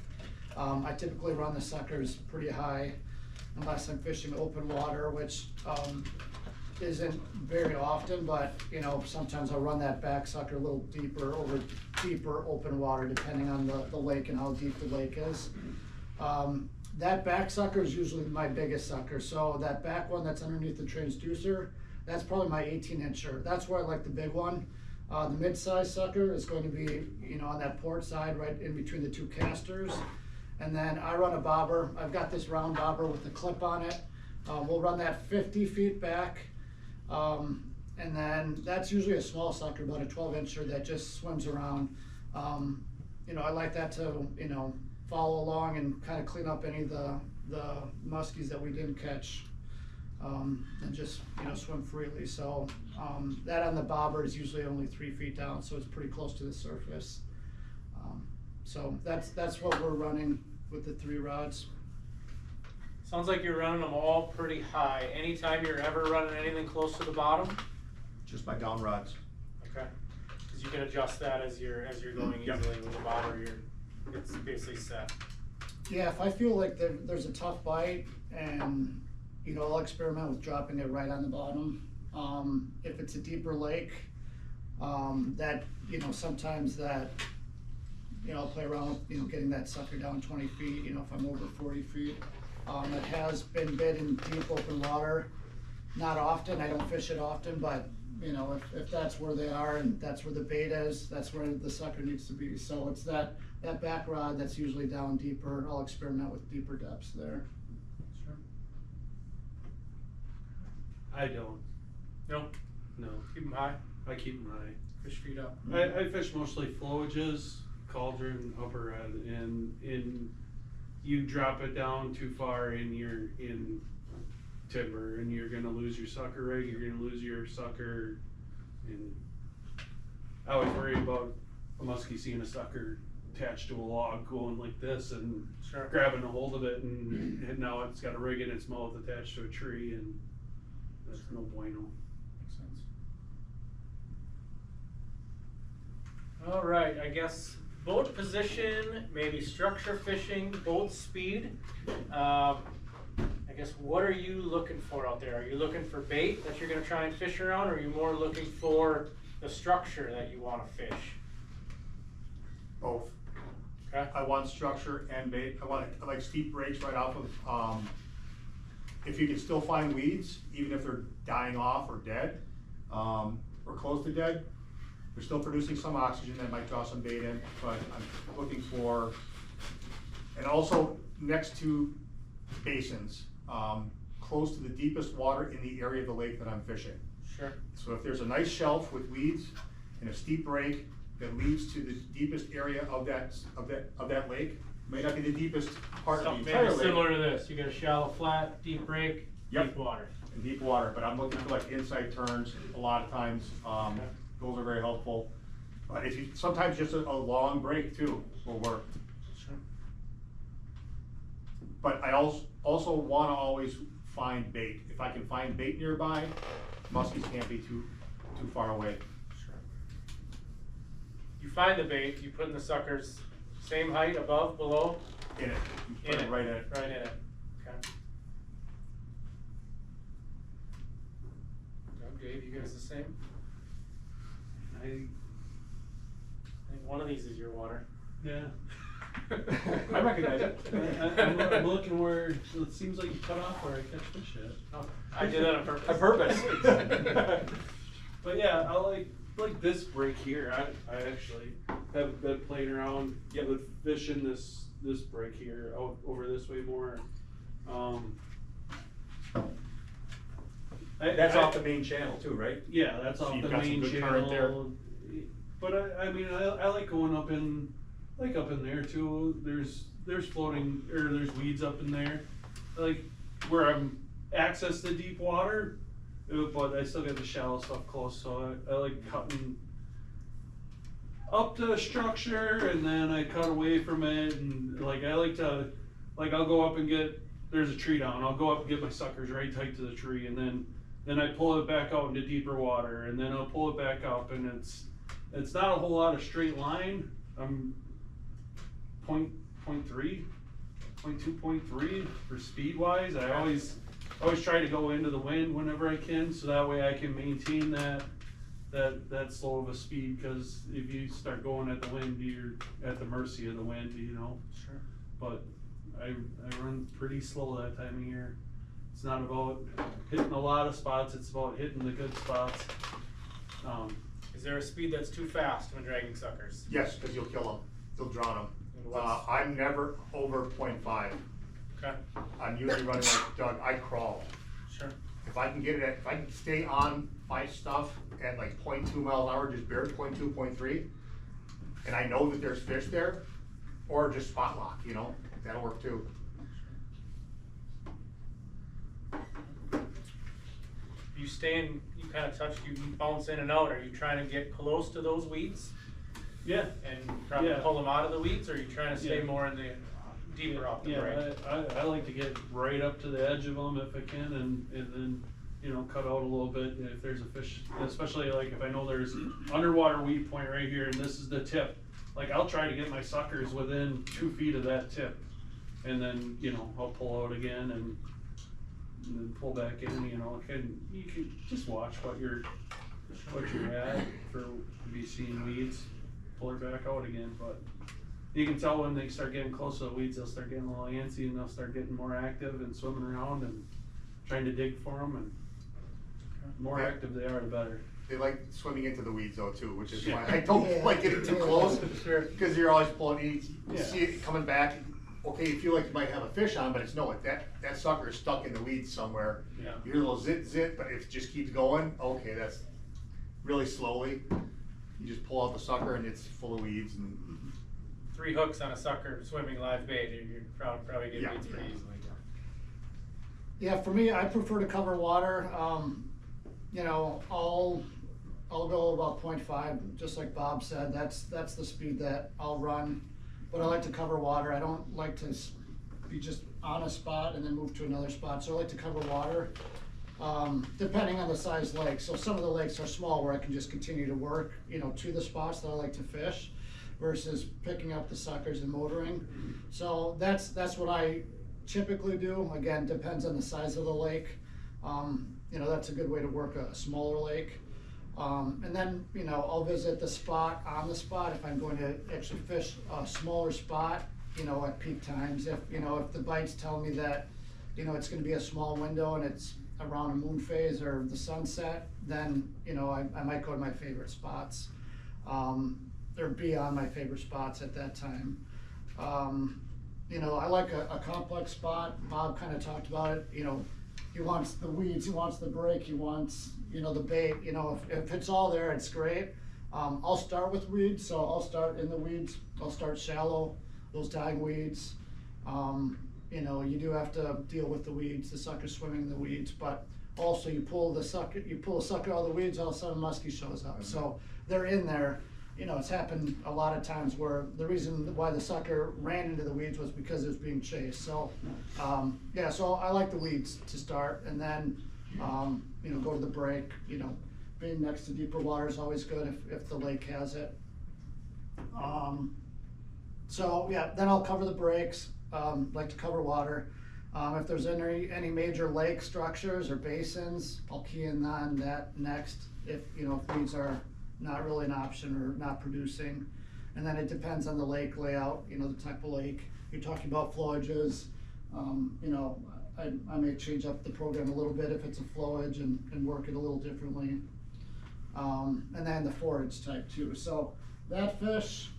I typically run the suckers pretty high unless I'm fishing open water, which isn't very often, but sometimes I'll run that back sucker a little deeper over deeper open water depending on the lake and how deep the lake is. That back sucker is usually my biggest sucker. So that back one that's underneath the transducer, that's probably my 18-incher. That's where I like the big one. The mid-size sucker is going to be, on that port side, right in between the 2 casters. And then I run a bobber. I've got this round bobber with the clip on it. We'll run that 50 feet back. And then that's usually a small sucker, about a 12-incher that just swims around. You know, I like that to, you know, follow along and kind of clean up any of the muskies that we didn't catch. And just, you know, swim freely. So that on the bobber is usually only 3 feet down, so it's pretty close to the surface. So that's what we're running with the 3 rods. Sounds like you're running them all pretty high. Anytime you're ever running anything close to the bottom? Just my down rods. Okay. Because you can adjust that as you're going Yep. easily with the bobber. It's basically set. Yeah, if I feel like there's a tough bite, and you know, I'll experiment with dropping it right on the bottom. If it's a deeper lake, that, you know, sometimes that, you know, I'll play around with, you know, getting that sucker down 20 feet, you know, if I'm over 40 feet. It has been bit in deep open water. Not often, I don't fish it often, but you know, if that's where they are and that's where the bait is, that's where the sucker needs to be. So it's that back rod that's usually down deeper. I'll experiment with deeper depths there. Sure. I don't. No? No. Keep them high. I keep them high. Fish feet up. I fish mostly flowages, cauldron, upper head, and you drop it down too far and you're in timber and you're gonna lose your sucker rig, you're gonna lose your sucker, and I always worry about a muskie seeing a sucker attached to a log going like this and Sure. grabbing a hold of it, and now it's got a rig in its mouth attached to a tree, and that's no bueno. Makes sense. All right, I guess boat position, maybe structure fishing, boat speed. I guess, what are you looking for out there? Are you looking for bait that you're gonna try and fish around, or are you more looking for the structure that you wanna fish? Both. Okay? I want structure and bait. I like steep breaks right off of, if you can still find weeds, even if they're dying off or dead, or close to dead, they're still producing some oxygen that might draw some bait in, but I'm looking for, and also next to basins, close to the deepest water in the area of the lake that I'm fishing. Sure. So if there's a nice shelf with weeds and a steep break that leads to the deepest area of that lake, may not be the deepest part of the Something entire maybe lake. similar to this. You got a shallow flat, deep break, Yep. deep water. In deep water, but I'm looking for like inside turns a lot of times. Those are very helpful. But if you, sometimes just a long break too will work. Sure. But I also wanna always find bait. If I can find bait nearby, muskies can't be too far away. Sure. You find the bait, you put in the suckers, same height, above, below? In it. You put it right in it. Right in it. Okay. Doug, Dave, you guys the same? I I think one of these is your water. yeah. I recognize it. I'm looking where it seems like you cut off where I catch fish at. Oh, I did that on purpose. On purpose. But yeah, I like this break here. I actually have been playing around with fishing this break here out over this way more. That's off the main channel too, right? Yeah, that's So off you've the got some main good current there. channel. But I mean I like going up in there too. There's floating or there's weeds up in there. I like where I'm access to deep water, but I still got the shallow stuff close. So I like cutting up to structure and then I cut away from it, and like I like to I'll go up and get, there's a tree down. I'll go up and get my suckers right tight to the tree, and then I pull it back out into deeper water, and then I'll pull it back up, and it's not a whole lot of straight line. I'm 0.3, 0.3 for speed wise. I always try to go into the wind whenever I can, so that way I can maintain that slow of a speed, because if you start going at the wind, you're at the mercy of the wind, you know. Sure. But I run pretty slow that time of year. It's not about hitting a lot of spots, it's about hitting the good spots. Is there a speed that's too fast when dragging suckers? Yes, because you'll kill them. You'll drown them. You'll I'm never over 0.5. Okay, I'm usually running like Doug, I crawl. sure. If I can get it at, if I can stay on my stuff at like 0.2 miles an hour, just barely 0.2, 0.3, and I know that there's fish there, or just spot lock, you know, that'll work too. You kind of touched, you bounce in and out. Are you trying to get close to those weeds Yeah. and probably Yeah. pull them out of the weeds, or are you trying to stay Yeah. more in the deeper off the break? I like to get right up to the edge of them if I can, and then, you know, cut out a little bit if there's a fish, especially like if I know there's underwater weed point right here and this is the tip. Like I'll try to get my suckers within 2 feet of that tip, and then, you know, I'll pull out again and then pull back in, you know, you can just watch what you're at for, if you seeing weeds, pull her back out again, but you can tell when they start getting close to the weeds, they'll start getting a little antsy and they'll start getting more active and swimming around and trying to dig for them, and the more active they are, the better. They like swimming into the weeds though too, which is Yeah. why I don't Yeah. like getting too close, Sure. because you're always pulling, you Yeah. see it coming back, okay, you feel like you might have a fish on, but it's no, that sucker is stuck in the weeds somewhere. Yeah. You hear a little zit zit, but if it just keeps going, okay, that's really slowly. You just pull out the sucker and it's full of weeds and. 3 hooks on a sucker swimming live bait, you're probably get Yeah. weeds pretty easily. Yeah, for me, I prefer to cover water. You know, I'll go about 0.5, just like Bob said. That's the speed that I'll run. But I like to cover water. I don't like to be just on a spot and then move to another spot. So I like to cover water, depending on the size lake. So some of the lakes are small where I can just continue to work, you know, to the spots that I like to fish, versus picking up the suckers and motoring. So that's what I typically do. Again, depends on the size of the lake. You know, that's a good way to work a smaller lake. And then, you know, I'll visit the spot on the spot if I'm going to actually fish a smaller spot, you know, at peak times. If the bites tell me that, you know, it's gonna be a small window and it's around a moon phase or the sunset, then, you know, I might go to my favorite spots. Or be on my favorite spots at that time. You know, I like a complex spot. Bob kind of talked about it. You know, he wants the weeds, he wants the break, he wants, you know, the bait. You know, if it's all there, it's great. I'll start with weeds, so I'll start in the weeds. I'll start shallow, those dying weeds. You know, you do have to deal with the weeds, the sucker swimming in the weeds, but also you pull a sucker out of the weeds, all of a sudden a muskie shows up. So they're in there. You know, it's happened a lot of times where the reason why the sucker ran into the weeds was because it was being chased. So, yeah, so I like the weeds to start, and then, you know, go to the break. You know, being next to deeper water is always good if the lake has it. So yeah, then I'll cover the breaks, like to cover water. If there's any major lake structures or basins, I'll key in on that next if weeds are not really an option or not producing. And then it depends on the lake layout, you know, the type of lake. You're talking about flowages, you know, I may change up the program a little bit if it's a flowage and work it a little differently. And then the forage type too. So that fish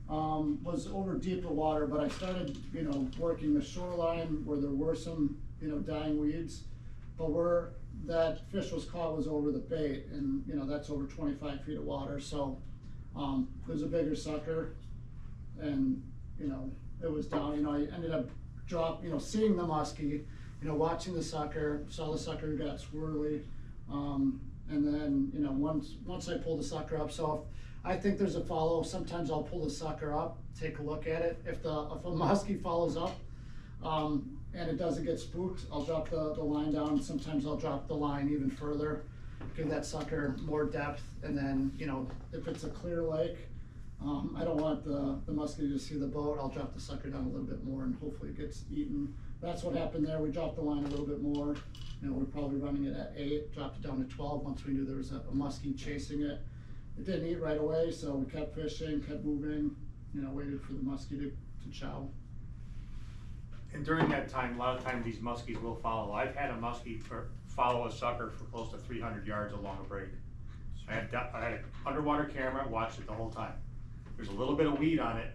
was over deeper water, but I started, you know, working the shoreline where there were some, you know, dying weeds, but where that fish was caught was over the bait, and you know, that's over 25 feet of water. So it was a bigger sucker, and you know, it was down. You know, I ended up seeing the muskie, you know, watching the sucker, saw the sucker got swirly, and then, you know, once I pulled the sucker up, so if I think there's a follow, sometimes I'll pull the sucker up, take a look at it. If a muskie follows up, and it doesn't get spooked, I'll drop the line down. Sometimes I'll drop the line even further, give that sucker more depth, and then, you know, if it's a clear lake, I don't want the muskie to see the boat, I'll drop the sucker down a little bit more and hopefully it gets eaten. That's what happened there. We dropped the line a little bit more. You know, we're probably running it at 8, dropped it down to 12 once we knew there was a muskie chasing it. It didn't eat right away, so we kept fishing, kept moving, you know, waited for the muskie to chow. And during that time, a lot of times these muskies will follow. I've had a muskie follow a sucker for close to 300 yards along a break. I had an underwater camera, watched it the whole time. There's a little bit of weed on it,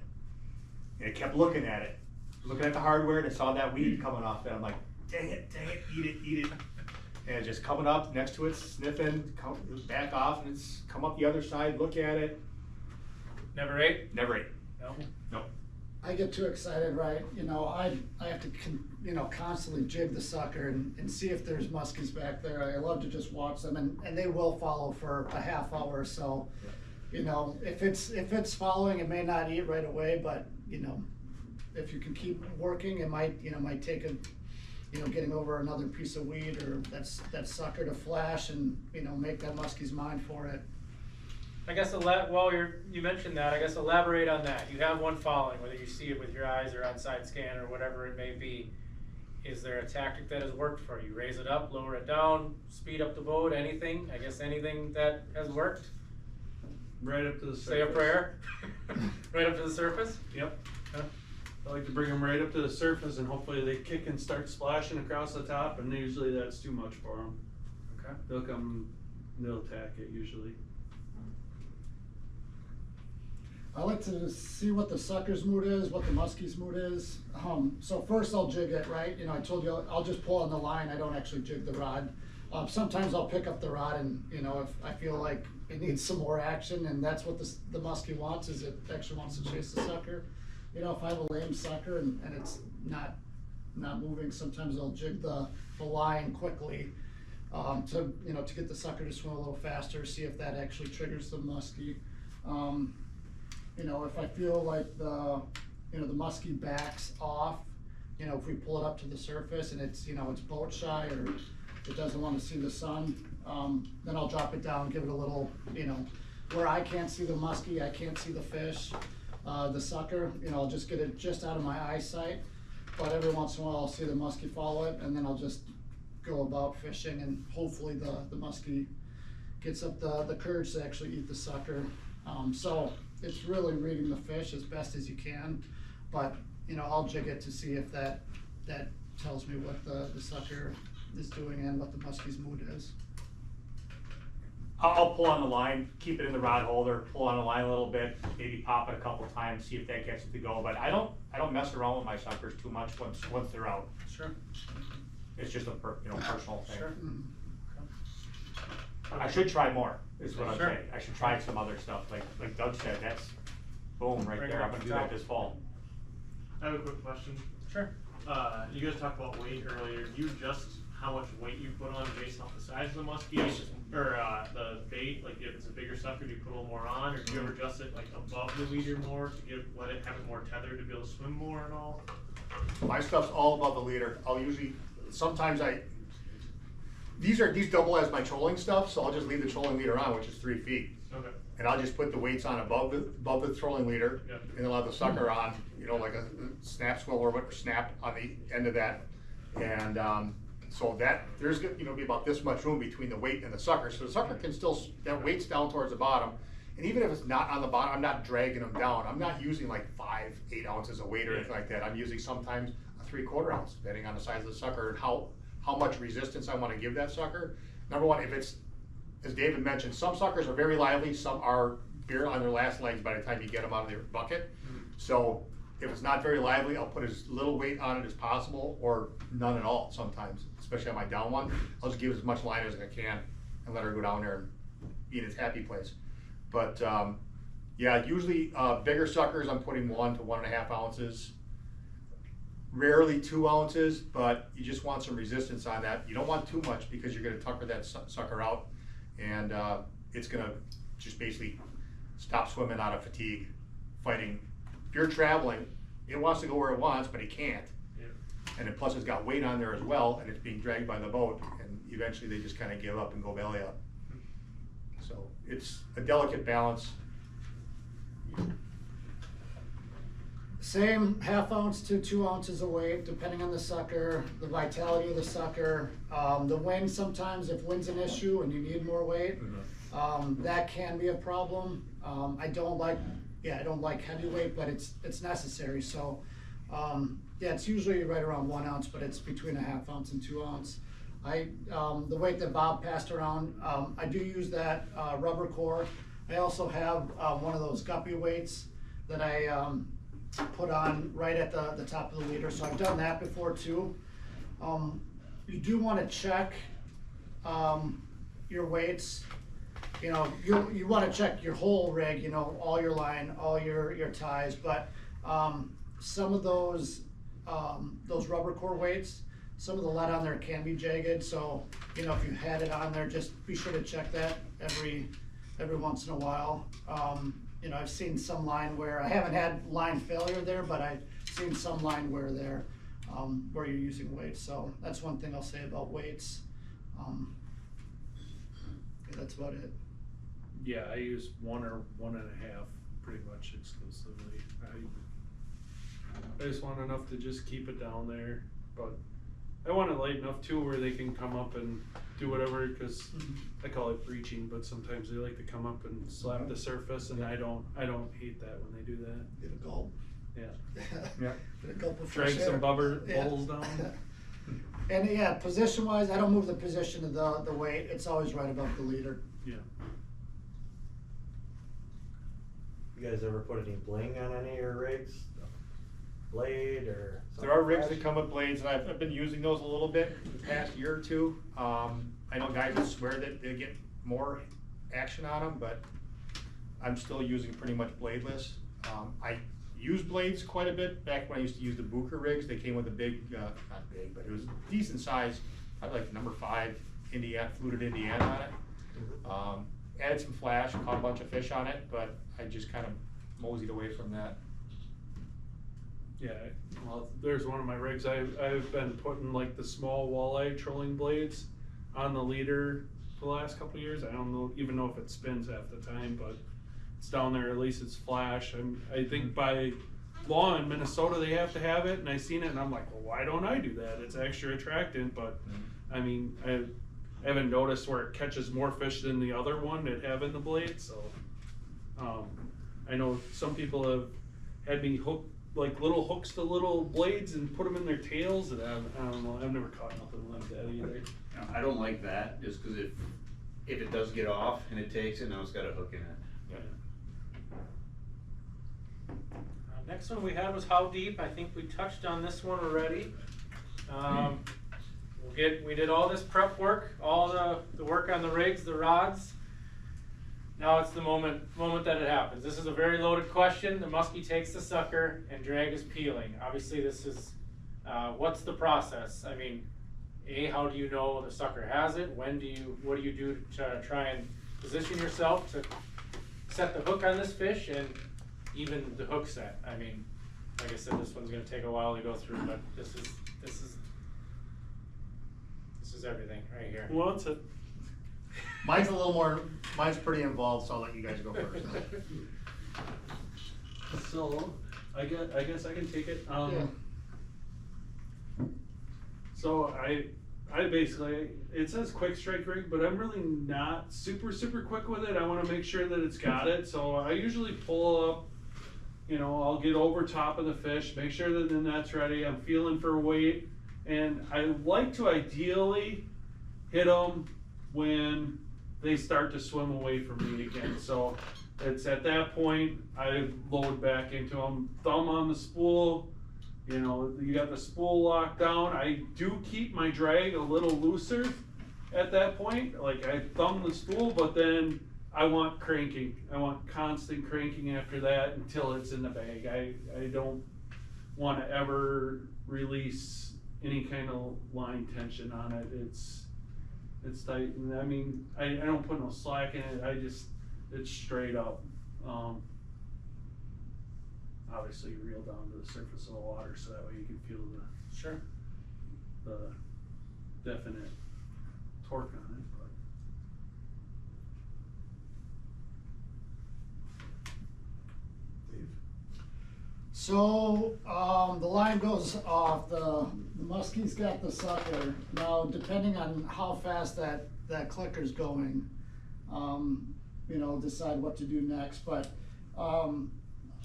And it kept looking at it, looking at the hardware, and it saw that weed coming off it. I'm like, dang it, eat it. And it's just coming up next to it, sniffing, back off, and it's come up the other side, look at it. Never ate? Never ate. No? Nope. I get too excited, right? You know, I have to, constantly jig the sucker and see if there's muskies back there. I love to just watch them, and they will follow for a half hour or so. You know, if it's following, it may not eat right away, but if you can keep working, it might take getting over another piece of weed or that sucker to flash and make that muskie's mine for it. I guess you mentioned that, I guess elaborate on that. You have one following, whether you see it with your eyes or on side scan or whatever it may be. Is there a tactic that has worked for you? Raise it up, lower it down, speed up the boat, anything? I guess anything that has worked? Right up to the surface. Say a prayer? Right up to the surface? Yep. I like to bring them right up to the surface and hopefully they kick and start splashing across the top, and usually that's too much for them. Okay. They'll attack it usually. I like to see what the sucker's mood is, what the muskie's mood is. So first I'll jig it, right? I told you I'll just pull on the line. I don't actually jig the rod. Sometimes I'll pick up the rod and, if I feel like it needs some more action, and that's what the muskie wants, is it actually wants to chase the sucker. If I have a lame sucker and it's not moving, sometimes I'll jig the line quickly to get the sucker to swim a little faster, see if that actually triggers the muskie. If I feel like the muskie backs off, if we pull it up to the surface and it's boat shy or it doesn't want to see the sun, then I'll drop it down, give it a little, where I can't see the muskie, I can't see the fish, the sucker, I'll just get it just out of my eyesight. But every once in a while I'll see the muskie follow it, and then I'll just go about fishing, and hopefully the muskie gets up the courage to actually eat the sucker. So it's really reading the fish as best as you can, but I'll jig it to see if that tells me what the sucker is doing and what the muskie's mood is. I'll pull on the line, keep it in the rod holder, pull on the line a little bit, maybe pop it a couple times, see if that gets it to go. But I don't mess around with my suckers too much once they're out. Sure. It's just a personal thing. Sure. I should try more, is what I'm Sure. saying. I should try some other stuff, like Doug said, that's boom right Bring it there. up I'm gonna to do top. that this fall. I have a quick question. Sure. You guys talked about weight earlier. Do you adjust how much weight you put on based off the size of the muskie, or the bait? Like if it's a bigger sucker, do you put a little more on, or do you ever adjust it like above the leader more to let it have it more tethered to be able to swim more and all? My stuff's all above the leader. I'll usually, sometimes these double as my trolling stuff, so I'll just leave the trolling leader on, which is 3 feet. Okay. And I'll just put the weights on above the trolling leader, Yep. and then I'll have the sucker on, like a snap swivel or whatever, snap on the end of that. And so that, there's be about this much room between the weight and the sucker. So the sucker can still, that weight's down towards the bottom. And even if it's not on the bottom, I'm not dragging them down. I'm not using like 5-8 ounces of weight or anything like that. I'm using sometimes a 3/4 ounce, depending on the size of the sucker and how much resistance I want to give that sucker. Number one, if it's, as David mentioned, some suckers are very lively, some are bare on their last legs by the time you get them out of their bucket. So if it's not very lively, I'll put as little weight on it as possible, or none at all sometimes, especially on my down one. I'll just give it as much line as I can and let her go down there and be in its happy place. But yeah, usually bigger suckers I'm putting 1 to 1.5 ounces. Rarely 2 ounces, but you just want some resistance on that. You don't want too much because you're gonna tucker that sucker out, and it's gonna just basically stop swimming out of fatigue, fighting. If you're traveling, it wants to go where it wants, but it can't. Yeah. And then plus it's got weight on there as well, and it's being dragged by the boat, and eventually they just kind of give up and go belly up. So it's a delicate balance. Same 1/2 ounce to 2 ounces of weight, depending on the sucker, the vitality of the sucker, the wind. Sometimes if wind's an issue and you need more weight, that can be a problem. I don't like heavy weight, but it's necessary. So yeah, it's usually right around 1 ounce, but it's between 1/2 ounce and 2 ounce. The weight that Bob passed around, I do use that rubber core. I also have one of those guppy weights that I put on right at the top of the leader, so I've done that before too. You do wanna check, your weights. You know, you wanna check your whole rig, you know, all your line, all your ties, but, some of those rubber core weights, some of the lead on there can be jagged, so, you know, if you had it on there, just be sure to check that every once in a while. You know, I've seen some line wear, I haven't had line failure there, but I've seen some line wear there, where you're using weights, so that's one thing I'll say about weights. Yeah, that's about it. Yeah, I use 1 or 1.5 pretty much exclusively. I just want enough to just keep it down there, but I want it light enough too where they can come up and do whatever, cause I call it breaching, but sometimes they like to come up and slap the surface, and I don't hate that when they do that. Get a gulp. Yeah. Yeah. Get a gulp of Drag fresh some air. bubbles down. And yeah, position wise, I don't move the position of the weight, it's always right above the leader. Yeah. You guys ever put any bling on any of your rigs? Blade or something? There are rigs flash? that come with blades, and I've been using those a little bit the past year or two. I know guys that swear that they get more action on them, but I'm still using pretty much bladeless. I use blades quite a bit back when I used to use the Booker rigs. They came with a big, not big, but it was decent size, probably like number 5 fluted Indiana on it. Added some flash, caught a bunch of fish on it, but I just kind of moseyed away from that. Yeah, well, there's one of my rigs, I've been putting like the small walleye trolling blades on the leader for the last couple of years. I don't even know if it spins half the time, but it's down there, at least it's flash. I think by law in Minnesota, they have to have it, and I seen it and I'm like, well, why don't I do that? It's extra attractant, but I mean, I haven't noticed where it catches more fish than the other one that have in the blade, so. I know some people have had me hook like little hooks to little blades and put them in their tails, and I don't know, I've never caught nothing like that either. You know, I don't like that, just cause if it does get off and it takes it, now it's got a hook in it. Next one we had was how deep. I think we touched on this one already. We did all this prep work, all the work on the rigs, the rods. Now it's the moment that it happens. This is a very loaded question. The muskie takes the sucker and drag is peeling. Obviously this is, what's the process? I mean, how do you know the sucker has it? What do you do to try and position yourself to set the hook on this fish and even the hook set? I mean, like I said, this one's gonna take a while to go through, but this is everything right here. Well, it's Mine's pretty involved, so I'll let you guys go first. So, I guess I can take it. Yeah. So I basically, it says quick strike rig, but I'm really not super quick with it. I wanna make sure that it's got it, so I usually pull up, you know, I'll get over top of the fish, make sure that the net's ready, I'm feeling for weight, and I like to ideally hit them when they start to swim away from me again. So it's at that point, I load back into them, thumb on the spool, you know, you got the spool locked down. I do keep my drag a little looser at that point. Like I thumb the spool, but then I want cranking. I want constant cranking after that until it's in the bag. I don't want to ever release any kind of line tension on it. It's tight, and I mean, I don't put no slack in it. It's straight up. Obviously, you reel down to the surface of the water, so that way you can feel the definite torque on it. But. So, the line goes off, the muskie's got the sucker. Now, depending on how fast that clicker's going, you know, decide what to do next, but,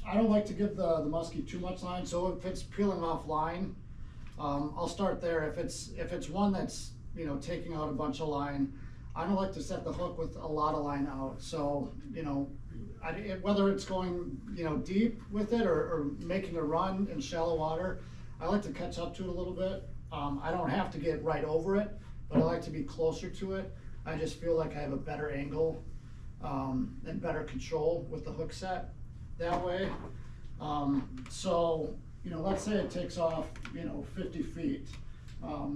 I don't like to give the muskie too much line, so if it's peeling off line, I'll start there. If it's one that's, you know, taking out a bunch of line, I don't like to set the hook with a lot of line out, so, you know, whether it's going, deep with it or making a run in shallow water, I like to catch up to it a little bit. I don't have to get right over it, but I like to be closer to it. I just feel like I have a better angle and better control with the hook set that way. So, let's say it takes off, 50 feet. I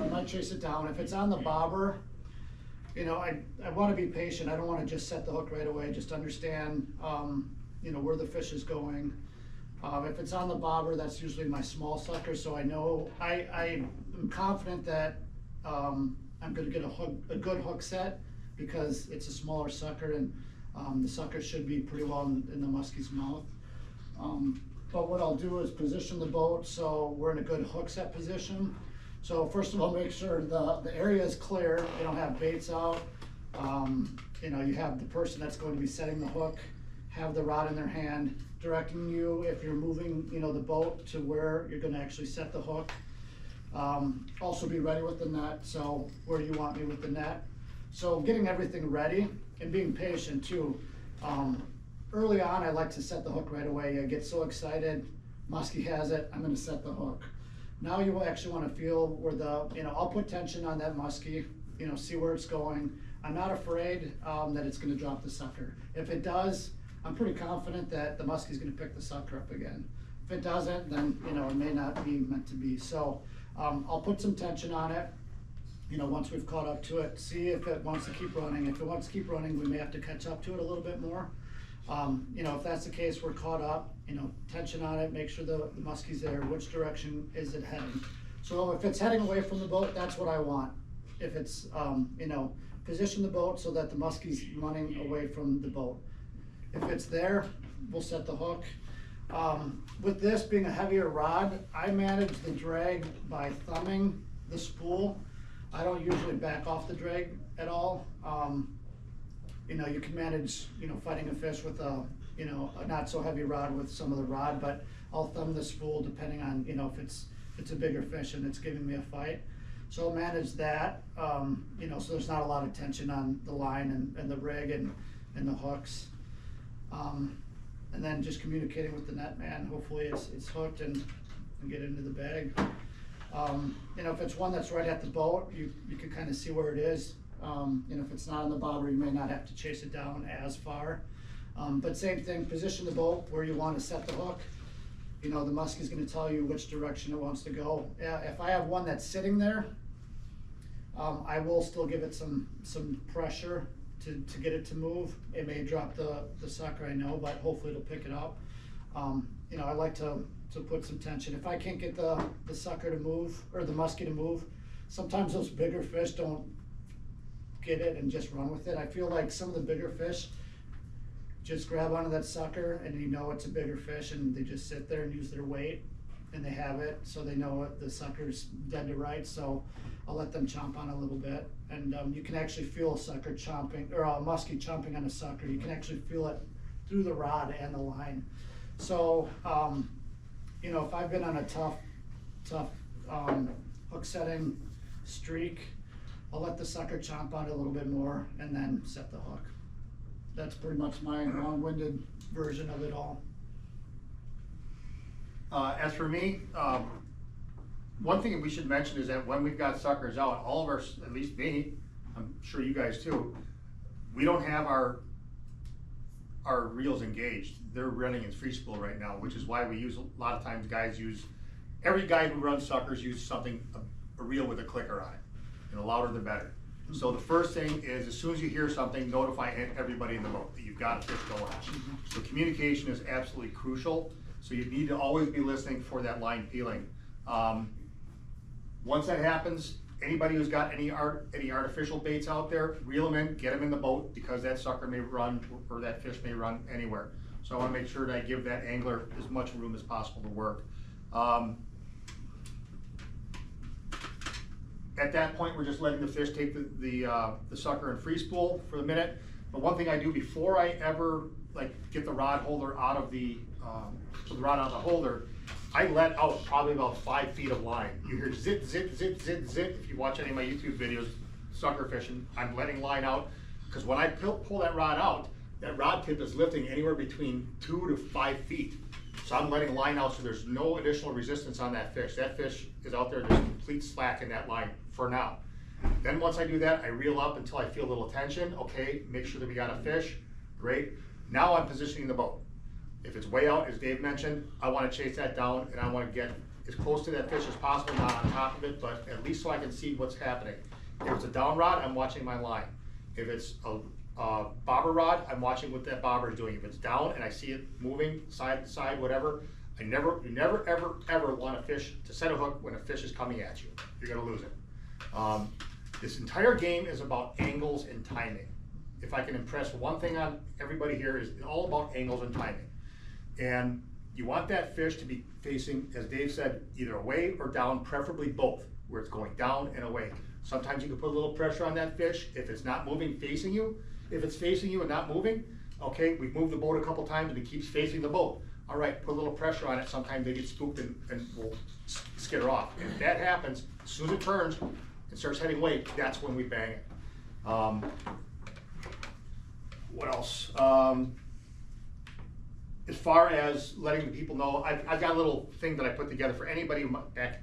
might chase it down. If it's on the bobber, I want to be patient. I don't want to just set the hook right away. Just understand, where the fish is going. If it's on the bobber, that's usually my small sucker. So I know I am confident that I'm going to get a good hook set because it's a smaller sucker, and the sucker should be pretty well in the muskie's mouth. But what I'll do is position the boat so we're in a good hook set position. So first of all, make sure the area is clear. You don't have baits out. You have the person that's going to be setting the hook, have the rod in their hand, directing you if you're moving, the boat to where you're going to actually set the hook. Also be ready with the net. So where do you want me with the net? So getting everything ready and being patient too. Early on, I like to set the hook right away. I get so excited. Muskie has it. I'm going to set the hook. Now you will actually want to feel where I'll put tension on that muskie, see where it's going. I'm not afraid that it's going to drop the sucker. If it does, I'm pretty confident that the muskie's going to pick the sucker up again. If it doesn't, then, it may not be meant to be. So I'll put some tension on it, once we've caught up to it, see if it wants to keep running. If it wants to keep running, we may have to catch up to it a little bit more. If that's the case, we're caught up, tension on it, make sure the muskie's there, which direction is it heading. So if it's heading away from the boat, that's what I want. If it's, position the boat so that the muskie's running away from the boat. If it's there, we'll set the hook. With this being a heavier rod, I manage the drag by thumbing the spool. I don't usually back off the drag at all. You can manage, fighting a fish with a not so heavy rod with some of the rod, but I'll thumb the spool depending on, if it's a bigger fish and it's giving me a fight. So I'll manage that, so there's not a lot of tension on the line and the rig and the hooks. And then just communicating with the net man, hopefully it's hooked and get into the bag. If it's one that's right at the boat, you can kind of see where it is. If it's not on the bobber, you may not have to chase it down as far. But same thing, position the boat where you want to set the hook. The muskie's going to tell you which direction it wants to go. If I have one that's sitting there, I will still give it some pressure to get it to move. It may drop the sucker, I know, but hopefully it'll pick it up. I like to put some tension. If I can't get the sucker to move, or the muskie to move, sometimes those bigger fish don't get it and just run with it. I feel like some of the bigger fish just grab onto that sucker and it's a bigger fish and they just sit there and use their weight and they have it, so they know the sucker's dead to rights. So I'll let them chomp on a little bit, and you can actually feel a sucker chomping, or a muskie chomping on a sucker. You can actually feel it through the rod and the line. So if I've been on a tough hook setting streak, I'll let the sucker chomp on it a little bit more and then set the hook. That's pretty much my long-winded version of it all. As for me, one thing we should mention is that when we've got suckers out, all of our, at least me, I'm sure you guys too, we don't have our reels engaged. They're running in free spool right now, which is why we use, a lot of times every guy who runs suckers uses something, a reel with a clicker on it. The louder the better. So the first thing is, as soon as you hear something, notify everybody in the boat that you've got a fish going on. So communication is absolutely crucial. So you need to always be listening for that line peeling. Once that happens, anybody who's got any artificial baits out there, reel them in, get them in the boat, because that sucker may run, or that fish may run anywhere. So I want to make sure that I give that angler as much room as possible to work. At that point, we're just letting the fish take the sucker and free spool for a minute. But one thing I do before I ever get the rod holder out of the holder, I let out probably about 5 feet of line. You hear zip, zip, zip, zip, zip. If you watch any of my YouTube videos, sucker fishing, I'm letting line out, because when I pull that rod out, that rod tip is lifting anywhere between 2 to 5 feet. So I'm letting line out so there's no additional resistance on that fish. That fish is out there, there's complete slack in that line for now. Then once I do that, I reel up until I feel a little tension. Okay, make sure that we got a fish, great. Now I'm positioning the boat. If it's way out, as Dave mentioned, I wanna chase that down and I wanna get as close to that fish as possible, not on top of it, but at least so I can see what's happening. If it's a down rod, I'm watching my line. If it's a bobber rod, I'm watching what that bobber is doing. If it's down and I see it moving side to side, whatever, you never ever want a fish to set a hook when a fish is coming at you. You're gonna lose it. This entire game is about angles and timing. If I can impress one thing on everybody here, is all about angles and timing. And you want that fish to be facing, as Dave said, either away or down, preferably both, where it's going down and away. Sometimes you can put a little pressure on that fish if it's not moving facing you. If it's facing you and not moving, okay, we've moved the boat a couple times and it keeps facing the boat. All right, put a little pressure on it. Sometimes they get spooked and will skitter off. If that happens, as soon as it turns and starts heading away, that's when we bang it. What else? As far as letting the people know, I've got a little thing that I put together for anybody back,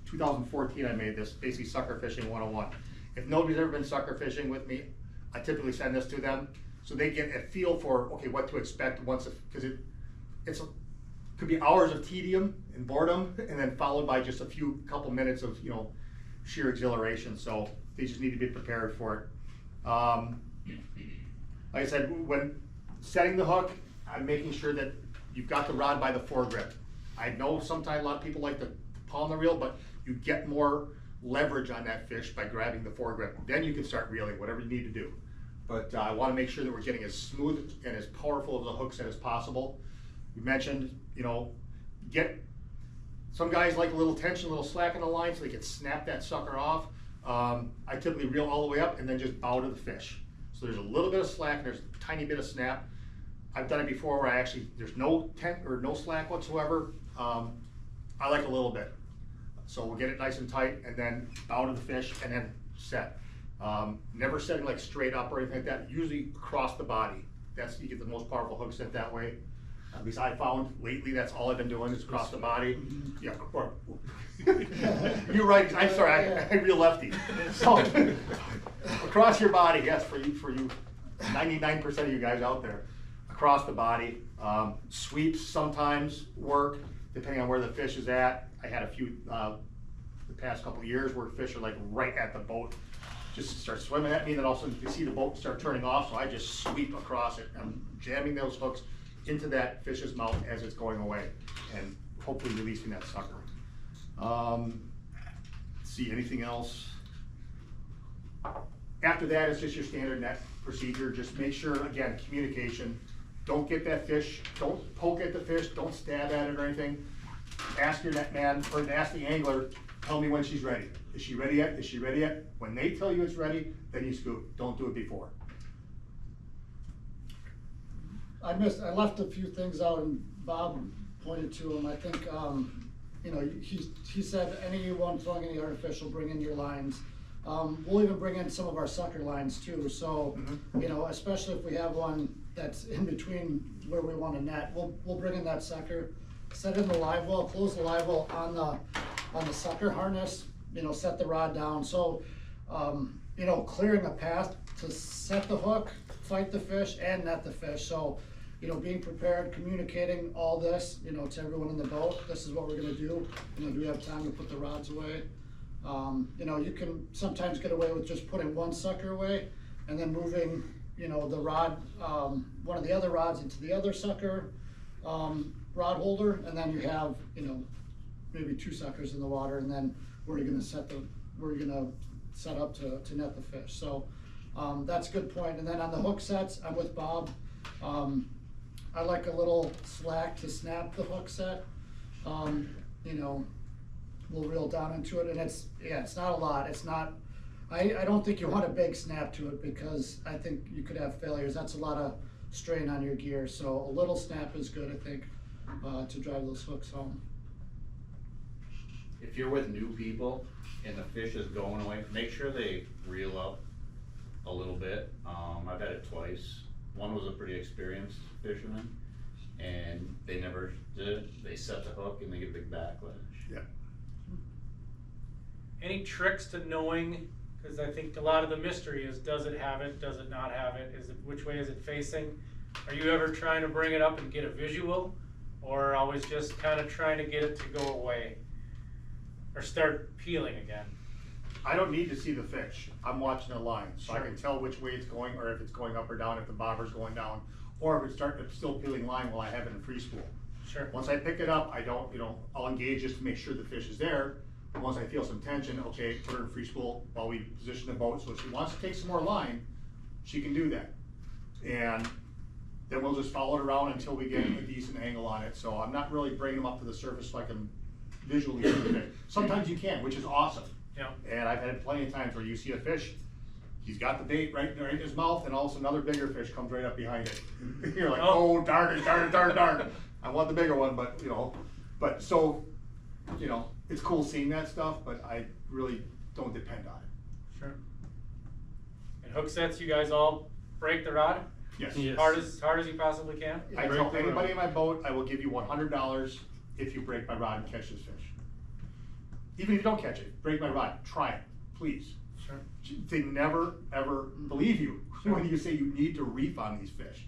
2014 I made this, basically Sucker Fishing 101. If nobody's ever been sucker fishing with me, I typically send this to them so they get a feel for, okay, what to expect once, because it could be hours of tedium and boredom and then followed by just a couple minutes of, sheer exhilaration. So they just need to be prepared for it. Like I said, when setting the hook, I'm making sure that you've got the rod by the foregrip. I know sometimes a lot of people like to palm the reel, but you get more leverage on that fish by grabbing the foregrip. Then you can start reeling, whatever you need to do. But I want to make sure that we're getting as smooth and as powerful of a hook set as possible. You mentioned, some guys like a little tension, a little slack in the line so they can snap that sucker off. I typically reel all the way up and then just bow to the fish. So there's a little bit of slack and there's a tiny bit of snap. I've done it before where there's no slack whatsoever. I like a little bit. So we'll get it nice and tight and then bow to the fish and then set. Never setting like straight up or anything like that, usually across the body. You get the most powerful hook set that way. At least I found lately that's all I've been doing is across the body. Yeah, you're right, I'm sorry, I real lefty. So across your body, yes, for you 99% of you guys out there. Across the body. Sweeps sometimes work depending on where the fish is at. I had a few the past couple of years where fish are like right at the boat, just start swimming at me, and then all of a sudden you see the boat start turning off, so I just sweep across it. I'm jamming those hooks into that fish's mouth as it's going away and hopefully releasing that sucker. Let's see, anything else? After that, it's just your standard net procedure. Just make sure, again, communication. Don't get that fish, don't poke at the fish, don't stab at it or anything. Ask your net man, or ask the angler, tell me when she's ready. Is she ready yet? Is she ready yet? When they tell you it's ready, then you scoop. Don't do it before. I left a few things out and Bob pointed to them. I think, he said anyone throwing any artificial, bring in your lines. We'll even bring in some of our sucker lines too. So, especially if we have one that's in between where we want to net, we'll bring in that sucker, set in the live well, close the live well on the sucker harness, set the rod down. So, clearing a path to set the hook, fight the fish, and net the fish. So, being prepared, communicating all this, to everyone in the boat, this is what we're gonna do. Do we have time to put the rods away? You can sometimes get away with just putting one sucker away and then moving, the rod, one of the other rods into the other sucker rod holder, and then you have, maybe two suckers in the water, and then where you're gonna set up to net the fish. So that's a good point. And then on the hook sets, I'm with Bob. I like a little slack to snap the hook set. We'll reel down into it, and it's not a lot. It's not, I don't think you want a big snap to it because I think you could have failures. That's a lot of strain on your gear. So a little snap is good, I think, to drive those hooks home. If you're with new people and the fish is going away, make sure they reel up a little bit. I've had it twice one was a pretty experienced fisherman, and they never did it. They set the hook and they get a big backlash. Yeah. Any tricks to knowing, because I think a lot of the mystery is, does it have it, does it not have it, is it, which way is it facing? Are you ever trying to bring it up and get a visual, or always just kind of trying to get it to go away or start peeling again? I don't need to see the fish. I'm watching the line, so I Sure. can tell which way it's going, or if it's going up or down, if the bobber's going down, or if it's still peeling line while I have it in free spool. Sure. Once I pick it up, I don't, I'll engage just to make sure the fish is there. Once I feel some tension, okay, put her in free spool while we position the boat. So if she wants to take some more line, she can do that. And then we'll just follow it around until we get a decent angle on it. So I'm not really bringing them up to the surface so I can visually see the fish. Sometimes you can, which is awesome. Yeah. And I've had plenty of times where you see a fish, he's got the bait right in his mouth, and all of a sudden another bigger fish comes right up behind it. You're like, oh, darn it, darn it, darn it, darn it. I want the bigger one, but so, it's cool seeing that stuff, but I really don't depend on it. Sure. And hook sets, you guys all break the rod? Yes. Yes. Hard as you possibly can? I Break tell the anybody rod. in my boat, I will give you $100 if you break my rod and catch this fish. Even if you don't catch it, break my rod, try it, please. Sure. They never, ever believe you when you say you need to reef on these fish.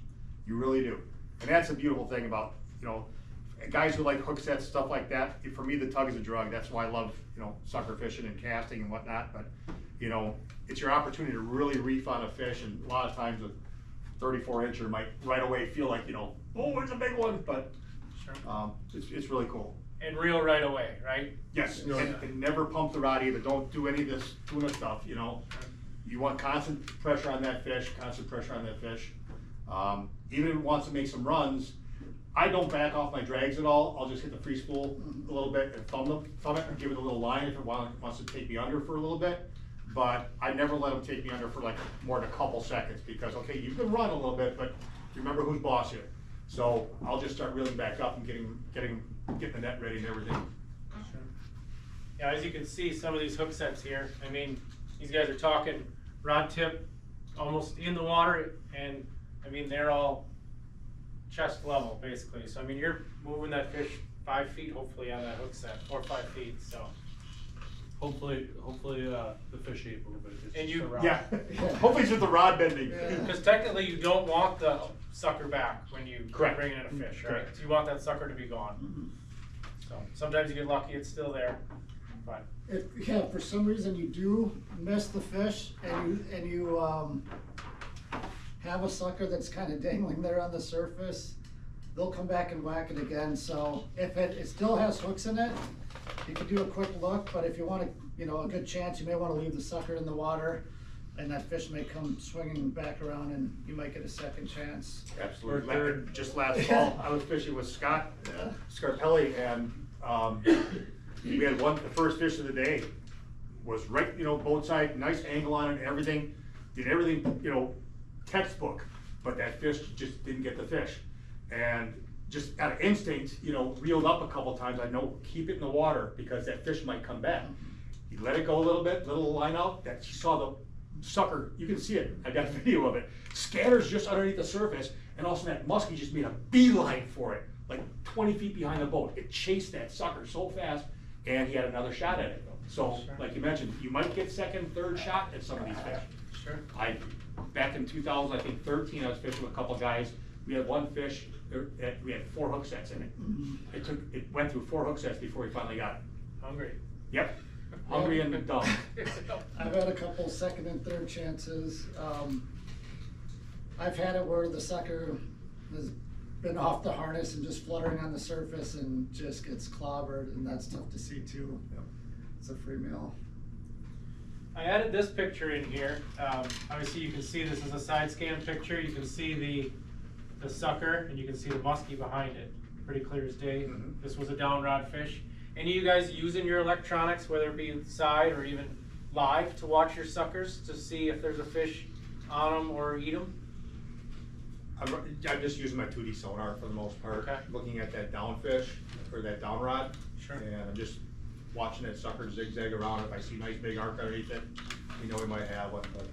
You really do. And that's a beautiful thing about, guys who like hook sets, stuff like that. For me, the tug is a drug. That's why I love, sucker fishing and casting and whatnot. But, it's your opportunity to really reef on a fish. And a lot of times a 34-incher might right away feel like, oh, it's a big one. But Sure. it's really cool. And reel right away, right? Yes, Oh, and never pump the rod either. Don't do any of this tuna stuff, You want constant pressure on that fish, Even if it wants to make some runs, I don't back off my drags at all. I'll just hit the free spool a little bit and thumb it and give it a little line if it wants to take me under for a little bit. But I never let them take me under for like more than a couple seconds because, okay, you can run a little bit, but remember who's boss here. So I'll just start reeling back up and getting the net ready and everything. Sure. Yeah, as you can see, some of these hook sets here, I mean, these guys are talking rod tip almost in the water, and I mean, they're all chest level basically. So I mean, you're moving that fish 5 feet hopefully on that hook set, 4 or 5 feet, so. Hopefully, the fish ain't moving. It's And just you- a rod. Yeah, hopefully it's just the rod bending. Because technically you don't want the sucker back when you Correct. bring in a fish, right? Correct. So you want that sucker to be gone. So sometimes you get lucky, it's still there, but. If for some reason you do miss the fish and you have a sucker that's kind of dangling there on the surface, they'll come back and whack it again. So if it still has hooks in it, you can do a quick look, but if you want a good chance, you may want to leave the sucker in the water, and that fish may come swinging back around, and you might get a second chance. Absolutely. Or Just last fall, I was fishing with Scott Scarpelli, and we had the first fish of the day was right, boat side, nice angle on it, everything, did everything, textbook, but that fish just didn't get the fish. And just out of instinct, reeled up a couple times. I know, keep it in the water because that fish might come back. He let it go a little bit, little line out, that she saw the sucker, you can see it, I got a video of it, scatters just underneath the surface, and all of a sudden that muskie just made a beeline for it, like 20 feet behind the boat. It chased that sucker so fast, and he had another shot at it. So, Sure. like you mentioned, you might get second, third shot at some of these fish. Sure. Back in 2013, I was fishing with a couple guys. We had one fish, we had 4 hook sets in it. It went through 4 hook sets before he finally got it. Hungry. Yep, hungry and dumb. I've had a couple second and third chances. I've had it where the sucker has been off the harness and just fluttering on the surface and just gets clobbered, and that's tough to see too. It's a free meal. I added this picture in here. Obviously you can see this is a side scan picture. You can see the sucker and you can see the muskie behind it. Pretty clear as day. Mhm. This was a down rod fish. Any of you guys using your electronics, whether it be side or even live, to watch your suckers to see if there's a fish on them or eat them? I'm just using my 2D sonar for the most part, Okay. looking at that downfish or that down rod. Sure. And I'm just watching that sucker zigzag around. If I see nice big arc underneath it, we know we might have one, but,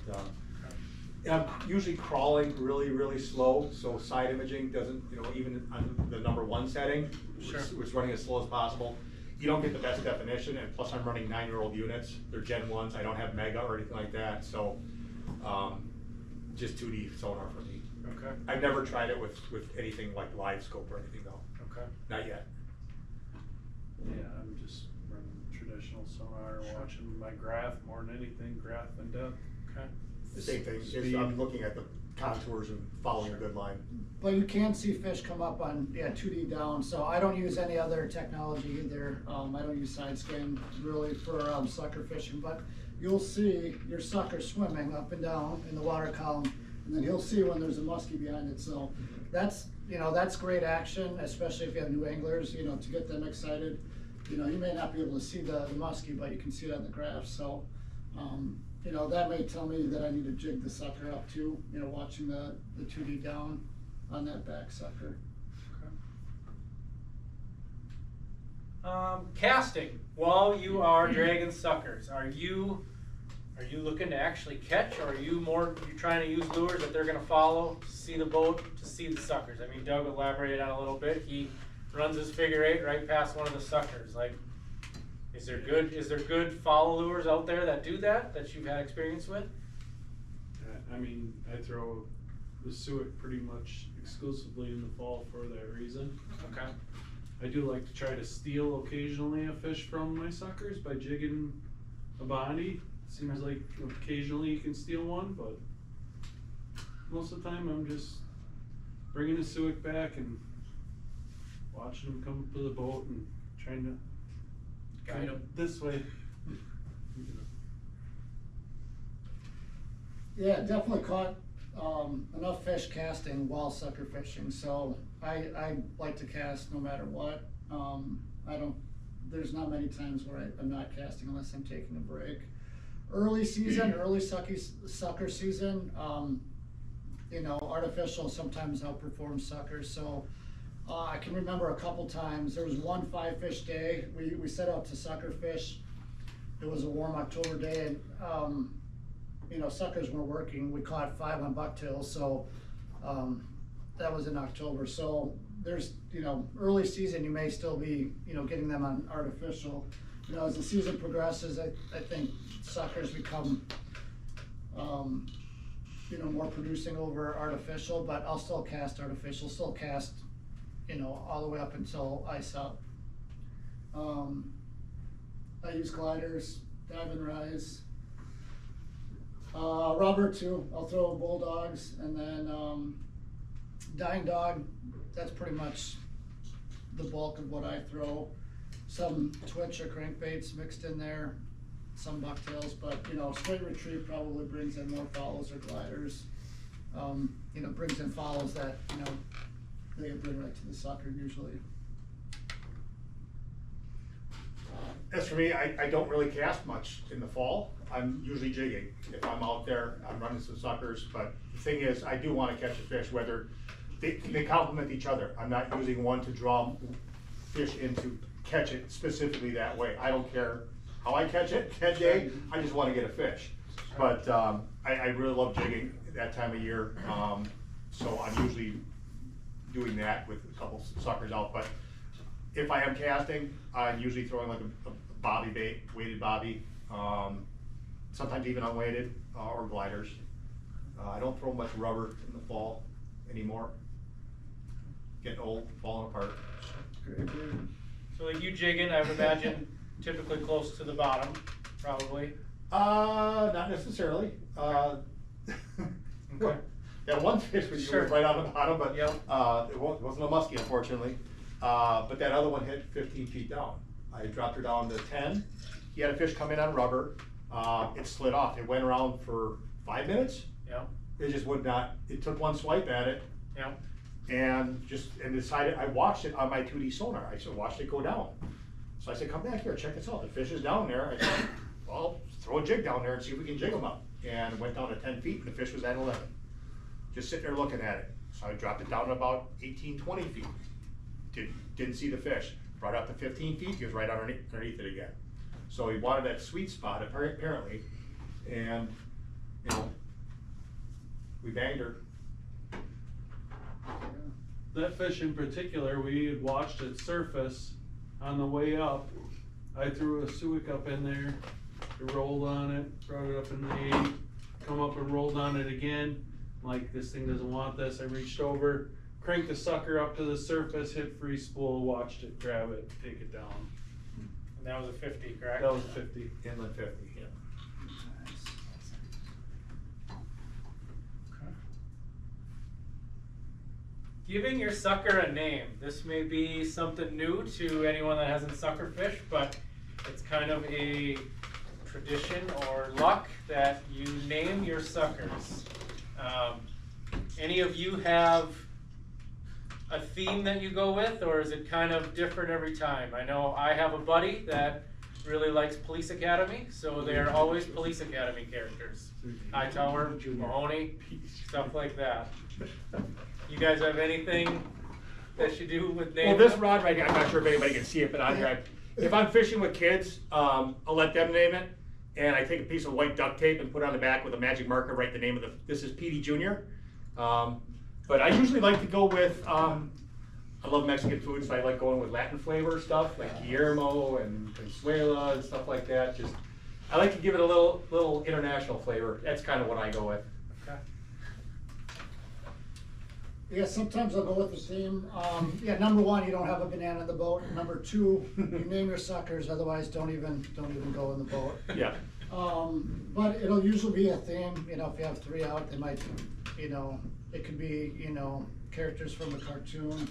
I'm usually crawling really slow, so side imaging doesn't, you know, even on the number 1 setting, Sure. was running as slow as possible. You don't get the best definition, and plus I'm running 9-year-old units. They're Gen 1s, I don't have Mega or anything like that, so just 2D sonar for me. Okay. I've never tried it with anything like live scope or anything though, Okay. not yet. Yeah, I'm just running traditional sonar, watching my graph more than anything, graph and depth. Okay. The same thing, is Speed. I'm looking at the contours and following a good line. But you can see fish come up on, 2D down, so I don't use any other technology either. I don't use side scan really for sucker fishing, but you'll see your sucker swimming up and down in the water column, and then he'll see when there's a muskie behind it, so that's, that's great action, especially if you have new anglers, to get them excited. You may not be able to see the muskie, but you can see it on the graph, so, that may tell me that I need to jig the sucker up too, watching the 2D down on that back sucker. Casting, while you are dragging suckers, are you looking to actually catch, or are you trying to use lures that they're gonna follow, to see the boat, to see the suckers? I mean, Doug elaborated on it a little bit. He runs his figure 8 right past one of the suckers. Like, is there good follow lures out there that do that you've had experience with? I mean, I throw the suet pretty much exclusively in the fall for that reason. Okay. I do like to try to steal occasionally a fish from my suckers by jigging a body. Seems like occasionally you can steal one, but most of the time I'm just bringing the suet back and watching them come up to the boat and trying to Guide 'em. this way. Yeah, definitely caught enough fish casting while sucker fishing, so I like to cast no matter what. There's not many times where I'm not casting unless I'm taking a break. Early sucker season, artificial sometimes outperforms suckers, so I can remember a couple times, there was one 5-fish day, we set out to sucker fish. It was a warm October day, and suckers were working. We caught 5 on bucktails, so that was in October. So there's, early season, you may still be, getting them on artificial. As the season progresses, I think suckers become, more producing over artificial, but I'll still cast artificial, still cast, all the way up until ice up. I use gliders, dive and rise. Rubber too, I'll throw bulldogs, and then dying dog, that's pretty much the bulk of what I throw. Some twitch or crankbaits mixed in there, some bucktails, but straight retrieve probably brings in more follows or gliders. Brings in follows that, they bring right to the sucker usually. As for me, I don't really cast much in the fall. I'm usually jigging. If I'm out there, I'm running some suckers, but the thing is, I do want to catch a fish, whether they complement each other. I'm not using one to draw fish in to catch it specifically that way. I don't care how I catch it that day, I just want to get a fish. But I really love jigging that time of year, so I'm usually doing that with a couple suckers out. But if I am casting, I'm usually throwing like a bobby bait, weighted bobby, sometimes even unweighted, or gliders. I don't throw much rubber in the fall anymore. Getting old, falling apart. So like you jigging, I would imagine typically close to the bottom, probably. Not necessarily. Okay. That one fish was Sure. right on the bottom, but Yep. it wasn't a muskie, unfortunately. But that other one hit 15 feet down. I dropped her down to 10. He had a fish come in on rubber. It slid off. It went around for 5 minutes. Yeah. It just would not. It took one swipe at it. Yeah. And decided. I watched it on my 2D sonar. I just watched it go down. So I said, "Come back here, check this out. The fish is down there." I said, "Well, throw a jig down there and see if we can jig them up." And went down to 10 feet, and the fish was at 11. Just sitting there looking at it. So I dropped it down to about 18, 20 feet. Didn't see the fish. Brought it up to 15 feet. He was right underneath it again. So he wanted that sweet spot apparently, and we banged her. That fish in particular, we had watched it surface on the way up. I threw a suic up in there, it rolled on it, brought it up in the 8, come up and rolled on it again. Like, this thing doesn't want this. I reached over, cranked the sucker up to the surface, hit free spool, watched it, grab it, take it down. And that was a 50, correct? That was 50. Inland 50. Yeah. Giving your sucker a name. This may be something new to anyone that hasn't sucker fished, but it's kind of a tradition or luck that you name your suckers. Any of you have a theme that you go with, or is it kind of different every time? I know I have a buddy that really likes Police Academy, so they're always Police Academy characters. Hightower, Mahoney, stuff like that. You guys have anything that you do with names? Well, this rod right here, I'm not sure if anybody can see it, but on here, if I'm fishing with kids, I'll let them name it. And I take a piece of white duct tape and put it on the back with a magic marker, write the name of this is Petey Jr. But I usually like to go with, I love Mexican food, so I like going with Latin flavor stuff, like Guillermo and Consuela and stuff like that. Just, I like to give it a little international flavor. That's kind of what I go with. Okay. Yeah, sometimes I'll go with the theme. Yeah, number one, you don't have a banana in the boat. Number two, you name your suckers, otherwise don't even go in the boat. Yeah. But it'll usually be a theme, you know, if you have 3 out, they might, you know, it could be, you know, characters from a cartoon,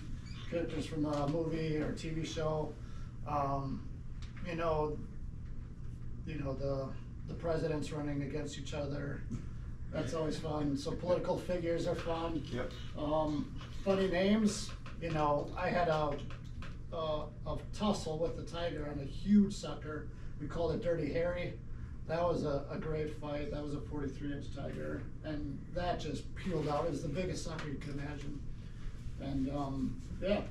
characters from a movie or TV show. You know, the presidents running against each other. That's always fun. So political figures are fun. Yep. Funny names. You know, I had a tussle with the tiger on a huge sucker. We called it Dirty Harry. That was a great fight. That was a 43-inch tiger, and that just peeled out. It was the biggest sucker you could imagine. And yeah.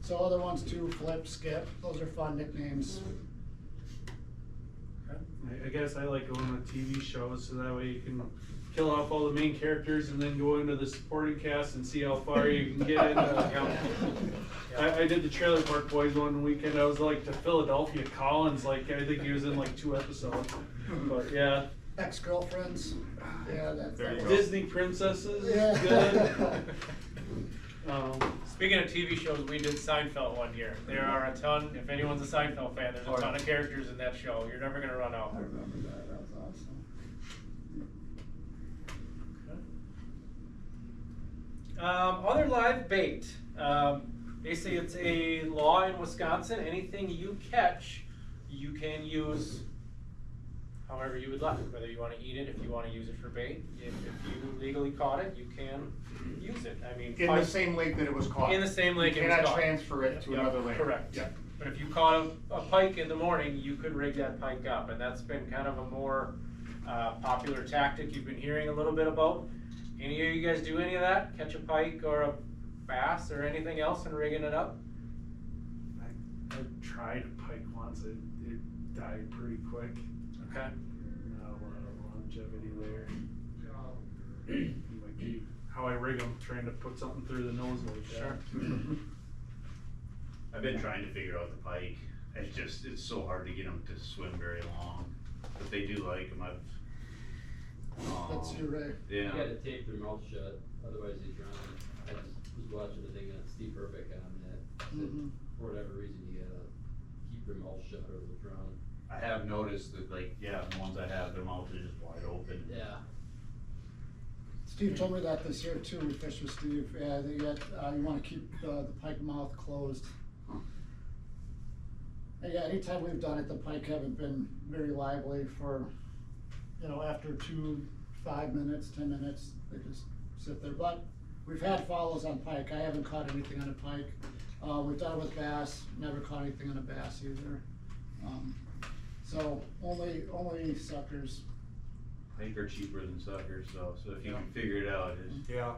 So other ones too, Flip, Skip. Those are fun nicknames. I guess I like going with TV shows, so that way you can kill off all the main characters and then go into the supporting cast and see how far you can get into. I did the Trailer Park Boys one weekend. I was like to Philadelphia Collins, like I think he was in like 2 episodes. But yeah. Ex-girlfriends. Yeah, that's Disney princesses. Yeah. Good. Speaking of TV shows, we did Seinfeld one year. There are a ton, if anyone's a Seinfeld fan, there's a ton of characters in that show. You're never gonna run out. I remember that. That was awesome. Other live bait. Basically, it's a law in Wisconsin. Anything you catch, you can use however you would like. Whether you want to eat it, if you want to use it for bait. If you legally caught it, you can use it. I mean, In the same lake that it was caught. in the same lake You it was cannot caught. transfer it to Yep, another lake. correct. Yep. But if you caught a pike in the morning, you could rig that pike up, and that's been kind of a more popular tactic you've been hearing a little bit about. Any of you guys do any of that? Catch a pike or a bass or anything else and rigging it up? I tried a pike once. It died pretty quick. Okay. Not a lot of longevity there. Might be how I rig them, trying to put something through the nose like that. Sure. I've been trying to figure out the pike. It's so hard to get them to swim very long, but they do like them. That's you, Ray. Yeah. You gotta tape their mouth shut, otherwise they drown. I just was watching the thing on Steve Burbick on that. Said for whatever reason, you gotta keep their mouth shut or they'll drown. I have noticed that, like, yeah, the ones I have, their mouth is just wide open. Yeah. Steve told me that this year too. We fished with Steve. Yeah, you want to keep the pike mouth closed. And yeah, anytime we've done it, the pike haven't been very lively for, you know, after 5 minutes, 10 minutes, they just sit there. But we've had follows on pike. I haven't caught anything on a pike. We've done it with bass. Never caught anything on a bass either. So only suckers. Pike are cheaper than suckers, though, so if you can figure it out, it's. Yeah.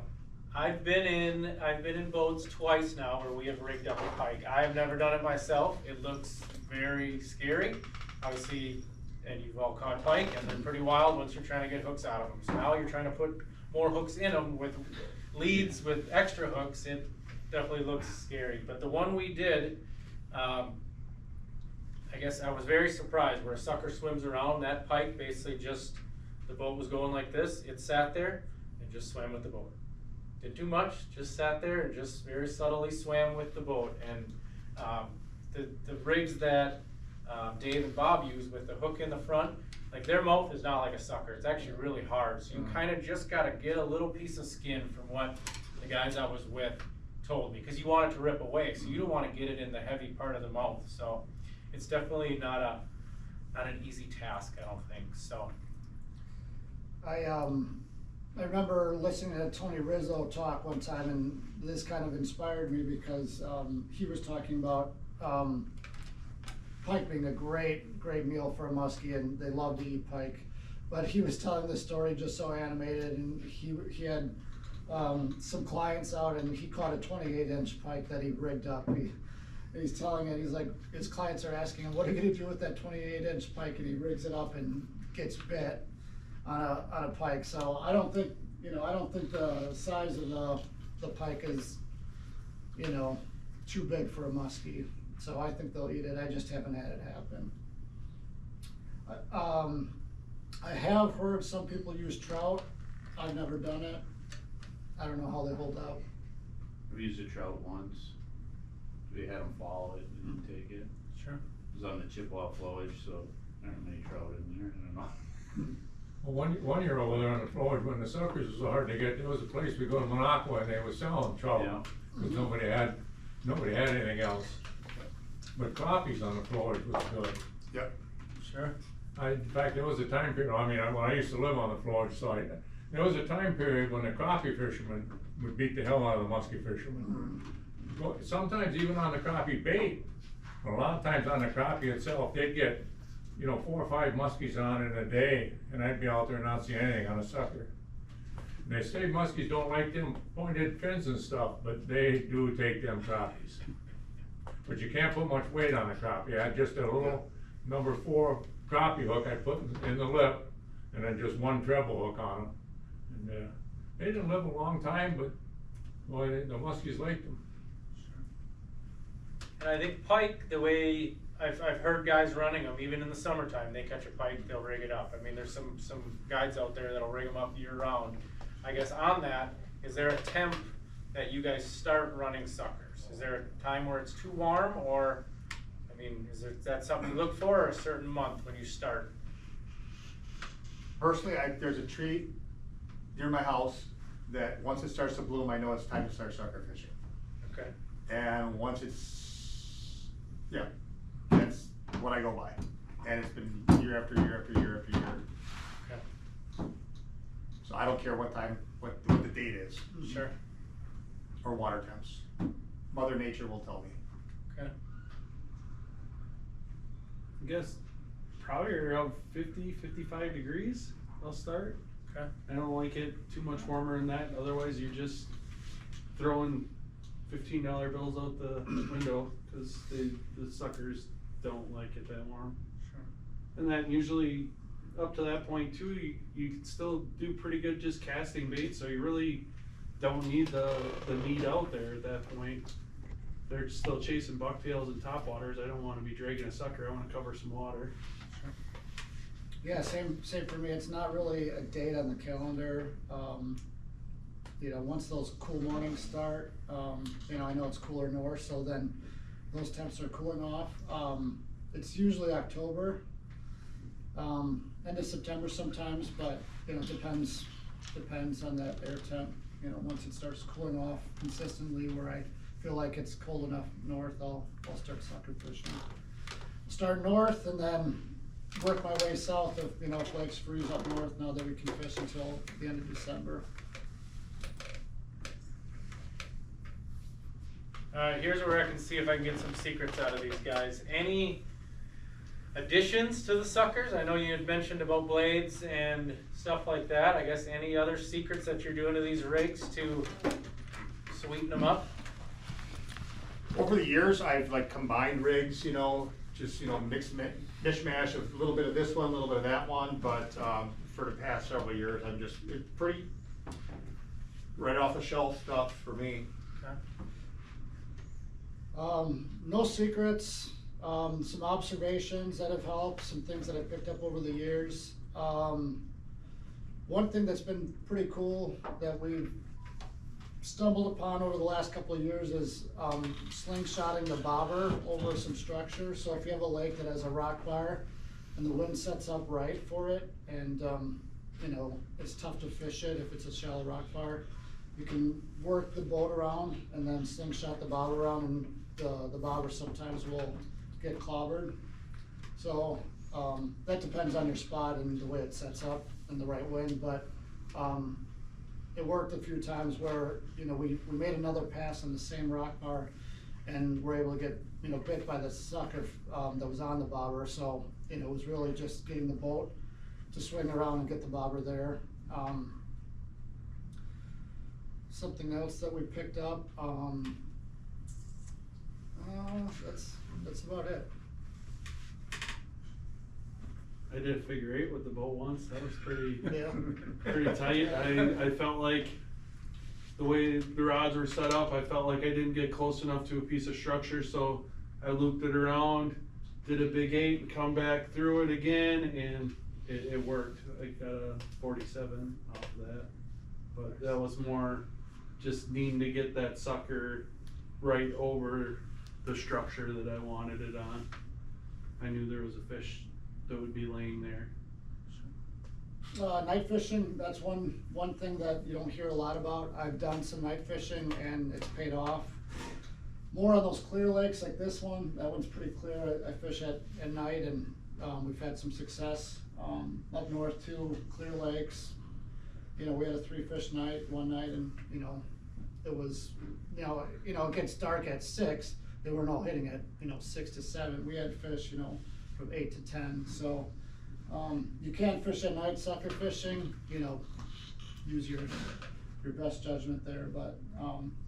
I've been in boats twice now where we have rigged up a pike. I have never done it myself. It looks very scary. Obviously, and you've all caught pike, and they're pretty wild once you're trying to get hooks out of them. So now you're trying to put more hooks in them with leads with extra hooks, it definitely looks scary. But the one we did, I guess I was very surprised where a sucker swims around. That pike basically just, the boat was going like this, it sat there and just swam with the boat. Didn't do much, just sat there and just very subtly swam with the boat. And the rigs that Dave and Bob use with the hook in the front, like their mouth is not like a sucker. It's actually really hard. So you kind of just got to get a little piece of skin from what the guys I was with told me, because you want it to rip away. So you don't want to get it in the heavy part of the mouth. So it's definitely not an easy task, I don't think. So I remember listening to Tony Rizzo talk one time, and this kind of inspired me because he was talking about pike being a great meal for a muskie, and they love to eat pike. But he was telling the story just so animated, and he had some clients out, and he caught a 28-inch pike that he rigged up. He's telling it, he's like, his clients are asking him, what are you gonna do with that 28-inch pike? And he rigs it up and gets bit on a pike. So I don't think the size of the pike is, too big for a muskie. So I think they'll eat it. I just haven't had it happen. I have heard some people use trout. I've never done it. I don't know how they hold up. I've used a trout once. We had them follow it and then take it. sure. It was on the Chippewa flowage, so there aren't many trout in there, I don't know. Well, one year over there on the flowage, when the suckers was so hard to get, there was a place we go to Minocqua and they were selling trout. Yeah. Cause nobody had anything else. But crappies on the flowage was good. Yep. Sure. In fact, there was a time period, I mean, when I used to live on the flowage site, there was a time period when the crappie fishermen would beat the hell out of the muskie fishermen. Well, sometimes even on the crappie bait, but a lot of times on the crappie itself, they'd get, 4 or 5 muskies on in a day, and I'd be out there and not see anything on a sucker. And they say muskies don't like them pointed fins and stuff, but they do take them crappies. But you can't put much weight on a crappie. I had just a little number 4 crappie hook I put in the lip, and then just one treble hook on them. And they didn't live a long time, but boy, the muskies liked them. And I think pike, the way I've heard guys running them, even in the summertime, they catch a pike, they'll rig it up. I mean, there's some guides out there that'll rig them up year round. I guess on that, is there a temp that you guys start running suckers? Is there a time where it's too warm, or, I mean, is that something you look for, or a certain month when you start? Personally, there's a tree near my house that once it starts to bloom, I know it's time to start sucker fishing. Okay. And once that's what I go by. And it's been year after year after year after year. Okay. So I don't care what time, what the date is. Sure. Or water temps. Mother Nature will tell me. Okay. I guess probably around 50, 55 degrees, I'll start. Okay. I don't like it too much warmer than that, otherwise you're just throwing $15 bills out the window, cause the suckers don't like it that warm. Sure. And then usually, up to that point too, you can still do pretty good just casting bait, so you really don't need the meat out there at that point. They're still chasing bucktails and topwaters. I don't wanna be dragging a sucker, I wanna cover some water. Yeah, same for me. It's not really a date on the calendar. Once those cool mornings start, I know it's cooler north, so then those temps are cooling off. It's usually October, end of September sometimes, but depends on that air temp. Once it starts cooling off consistently, where I feel like it's cold enough north, I'll start sucker fishing. Start north and then work my way south if lakes freeze up north now that we can fish until the end of December. Here's where I can see if I can get some secrets out of these guys. Any additions to the suckers? I know you had mentioned about blades and stuff like that. I guess any other secrets that you're doing to these rigs to sweeten them up? Over the years, I've combined rigs, just, mishmash of a little bit of this one, a little bit of that one, but for the past several years, I'm just pretty Right off the shelf stuff for me. No secrets, some observations that have helped, some things that I picked up over the years. One thing that's been pretty cool that we've stumbled upon over the last couple of years is slingshotting the bobber over some structure. So if you have a lake that has a rock bar and the wind sets up right for it, and you know, it's tough to fish it if it's a shallow rock bar, you can work the boat around and then slingshot the bobber around, and the bobber sometimes will get clobbered. So that depends on your spot and the way it sets up and the right wind, but it worked a few times where, you know, we made another pass on the same rock bar and were able to get, you know, bit by the sucker that was on the bobber. So, you know, it was really just getting the boat to swing around and get the bobber there. Something else that we picked up, that's about it. I did figure 8 with the boat once. That was pretty, Yeah. pretty tight. I felt like the way the rods were set up, I felt like I didn't get close enough to a piece of structure, so I looped it around, did a big 8, and come back through it again, and it worked. I got a 47 off of that, but that was more just needing to get that sucker right over the structure that I wanted it on. I knew there was a fish that would be laying there. Night fishing, that's one thing that you don't hear a lot about. I've done some night fishing and it's paid off. More on those clear lakes like this one. That one's pretty clear. I fish at night, and we've had some success. Up north too, clear lakes. You know, we had a 3-fish night one night, and you know, it was, you know, it gets dark at 6. They weren't all hitting at, you know, 6 to 7. We had fish, you know, from 8 to 10. So you can't fish at night sucker fishing, you know, use your best judgment there, but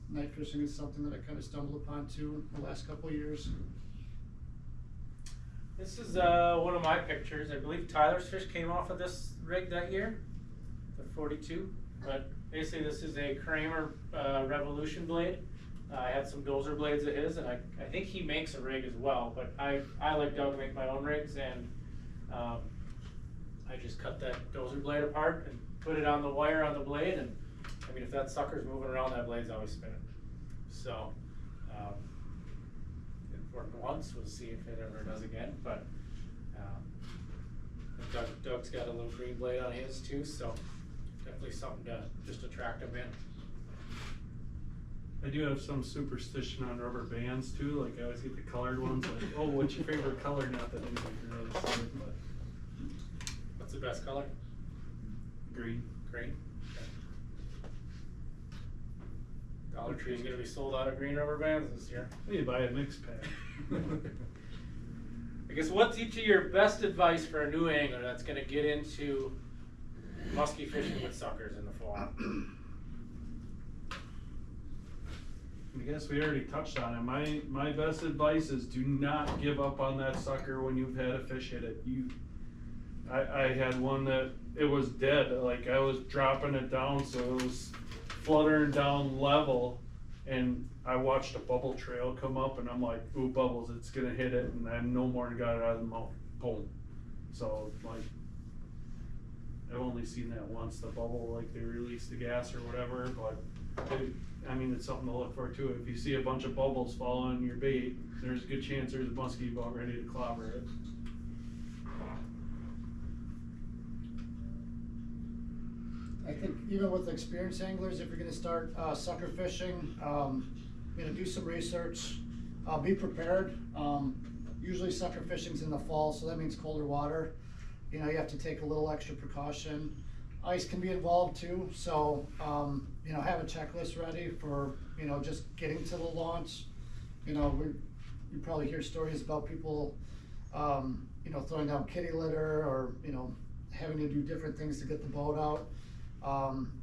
night fishing is something that I kind of stumbled upon too the last couple of years. This is one of my pictures. I believe Tyler's fish came off of this rig that year, the 42. But basically this is a Kramer Revolution blade. I had some dozer blades of his, and I think he makes a rig as well, but I like Doug to make my own rigs, and I just cut that dozer blade apart and put it on the wire on the blade, and I mean, if that sucker's moving around, that blade's always spinning. So it worked once, we'll see if it ever does again, but Doug's got a little green blade on his too, so definitely something to just attract him in. I do have some superstition on rubber bands too, like I always get the colored ones, like, oh, what's your favorite color? Not that anybody can really see it, but. What's the best color? Green. Green? Okay. Dollar Tree's gonna be sold out of green rubber bands this year. Hey, buy a mix pack. I guess what's each of your best advice for a new angler that's gonna get into musky fishing with suckers in the fall? I guess we already touched on it. My best advice is do not give up on that sucker when you've had a fish hit it. I had one that it was dead. Like I was dropping it down, so it was fluttering down level, and I watched a bubble trail come up, and I'm like, ooh, bubbles, it's gonna hit it, and I no more got it out of the mouth. Boom. So like, I've only seen that once, the bubble, like they released the gas or whatever, but I mean, it's something to look for too. If you see a bunch of bubbles fall on your bait, there's a good chance there's a muskie about ready to clobber it. I think even with experienced anglers, if you're going to start sucker fishing, you know, do some research, be prepared. Usually sucker fishing's in the fall, so that means colder water. You know, you have to take a little extra precaution. Ice can be involved too, so you know, have a checklist ready for, you know, just getting to the launch. You know, you probably hear stories about people, you know, throwing down kitty litter, or you know, having to do different things to get the boat out.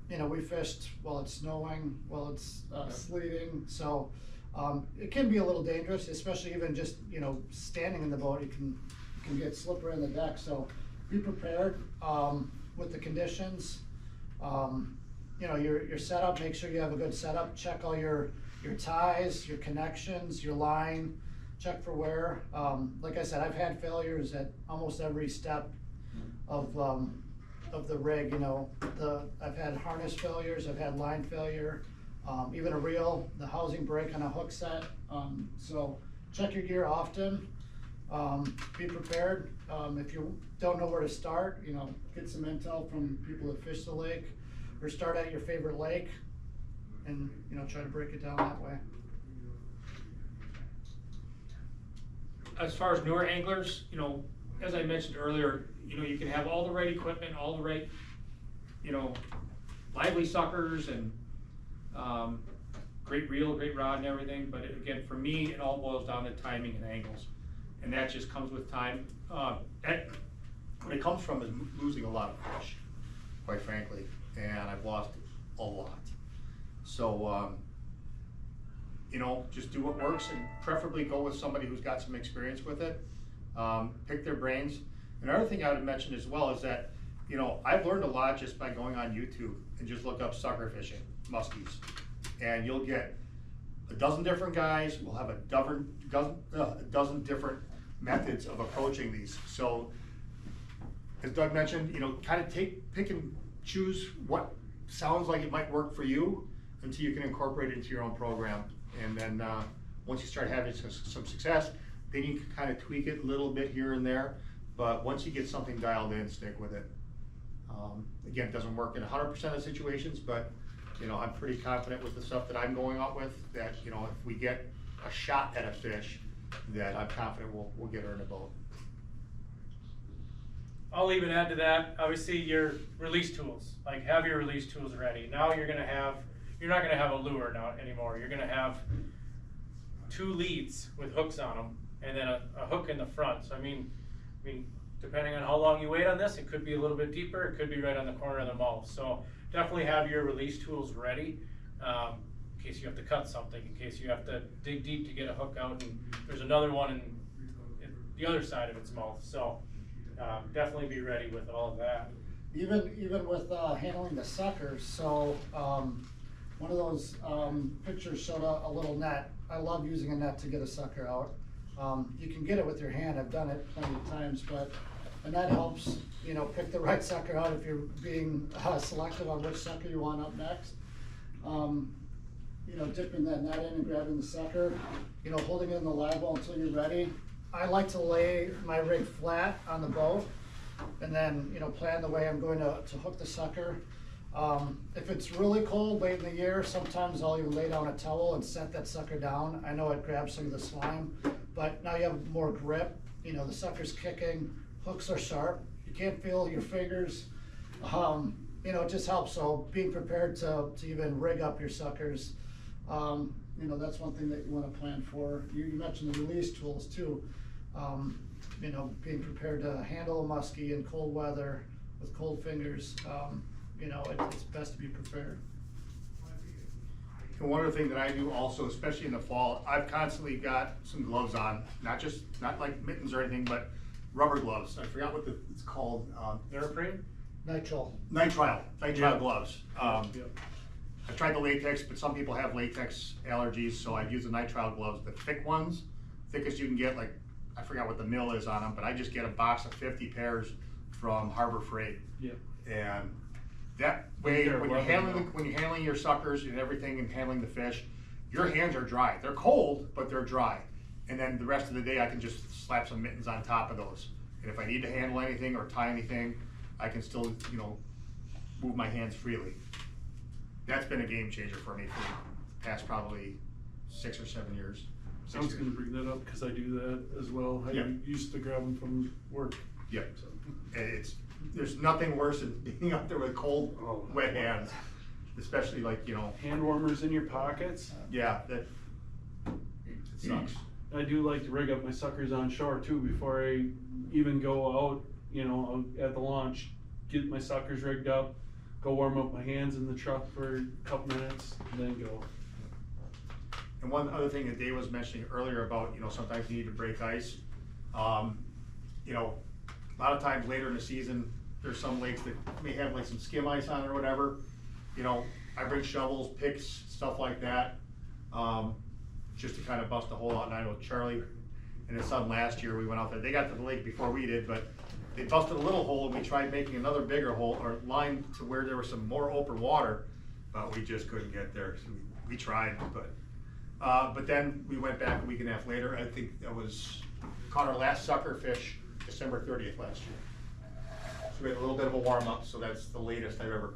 You know, we fished while it's snowing, while it's sleeting, so it can be a little dangerous, especially even just, you know, standing in the boat. You can get slippery on the deck, so be prepared with the conditions. You you know, your setup, make sure you have a good setup, check all your ties, your connections, your line, check for wear. Like I said, I've had failures at almost every step of the rig, you know. I've had harness failures, I've had line failure, even a reel, the housing break on a hook set. So check your gear often, be prepared. If you don't know where to start, you know, get some intel from people that fish the lake, or start at your favorite lake and, you know, try to break it down that way. As far as newer anglers, you know, as I mentioned earlier, you know, you can have all the right equipment, all the right, you know, lively suckers and great reel, great rod and everything, but again, for me, it all boils down to timing and angles, and that just comes with time. What it comes from is losing a lot of fish, quite frankly, and I've lost a lot. So, you know, just do what works, and preferably go with somebody who's got some experience with it. Pick their brains. Another thing I would mention as well is that, you know, I've learned a lot just by going on YouTube and just look up sucker fishing, muskies. And you'll get a dozen different guys, will have a dozen different methods of approaching these. So, as Doug mentioned, you know, kind of pick and choose what sounds like it might work for you until you can incorporate it into your own program. And then once you start having some success, then you can kind of tweak it a little bit here and there. But once you get something dialed in, stick with it. Again, it doesn't work in 100% of situations, but you know, I'm pretty confident with the stuff that I'm going out with that, you know, if we get a shot at a fish, that I'm confident we'll get her in a boat. I'll even add to that, obviously your release tools, like have your release tools ready. Now you're not gonna have a lure now anymore. You're gonna have 2 leads with hooks on them and then a hook in the front. So I mean, depending on how long you wait on this, it could be a little bit deeper, it could be right on the corner of the mouth. So definitely have your release tools ready in case you have to cut something, in case you have to dig deep to get a hook out and there's another one in the other side of its mouth. So definitely be ready with all of that. Even with handling the suckers, so one of those pictures showed a little net. I love using a net to get a sucker out. You can get it with your hand, I've done it plenty of times, but a net helps, you know, pick the right sucker out if you're being selective on which sucker you want up next. You know, dipping that net in and grabbing the sucker, you know, holding it in the live well until you're ready. I like to lay my rig flat on the boat and then, you know, plan the way I'm going to hook the sucker. If it's really cold late in the year, sometimes I'll even lay down a towel and set that sucker down. I know it grabs some of the slime, but now you have more grip. You know, the sucker's kicking, hooks are sharp, you can't feel your fingers. You know, it just helps. So being prepared to even rig up your suckers, you know, that's one thing that you want to plan for. You mentioned the release tools too. You know, being prepared to handle a muskie in cold weather with cold fingers. You know, it's best to be prepared. And one other thing that I do also, especially in the fall, I've constantly got some gloves on, not like mittens or anything, but rubber gloves. I forgot what it's called. Neoprene? Nitrile Nitrile gloves. I've tried the latex, but some people have latex allergies, so I use the nitrile gloves, the thick ones, thickest you can get. Like, I forgot what the mill is on them, but I just get a box of 50 pairs from Harbor Freight. Yep. And that way, when you're handling your suckers and everything and handling the fish, your hands are dry. They're cold, but they're dry. And then the rest of the day, I can just slap some mittens on top of those. And if I need to handle anything or tie anything, I can still, you know, move my hands freely. That's been a game changer for me for the past probably 6 or 7 years. I was gonna bring that up because I do that as well. I used to grab them from work. Yep. So. There's nothing worse than being up there with cold, wet hands, especially like, you know. Hand warmers in your pockets. Yeah, it sucks. I do like to rig up my suckers on shore too before I even go out, you know, at the launch, get my suckers rigged up, go warm up my hands in the truck for a couple minutes, and then go. And one other thing that Dave was mentioning earlier about, you know, sometimes you need to break ice. You know, a lot of times later in the season, there's some lakes that may have like some skim ice on it or whatever. you know, I bring shovels, picks, stuff like that, just to kind of bust a hole out. And I know Charlie and his son last year, we went out there, they got to the lake before we did, but they busted a little hole and we tried making another bigger hole or line to where there was some more open water, but we just couldn't get there. So we tried, but then we went back a week and a half later. I think that was, caught our last sucker fish December 30th last year. So we had a little bit of a warm up, so that's the latest I've ever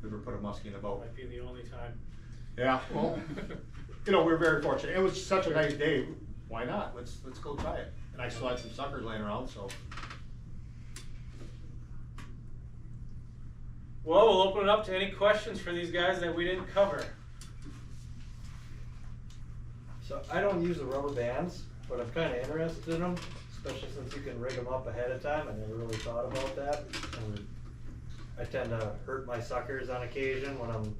ever put a muskie in a boat. Might be the only time. Yeah, well, you know, we're very fortunate. It was such a nice day. Why not? Let's go try it. And I still had some suckers laying around, so. Well, we'll open it up to any questions for these guys that we didn't cover. So I don't use the rubber bands, but I'm kinda interested in them, especially since you can rig them up ahead of time. I never really thought about that. And I tend to hurt my suckers on occasion when I'm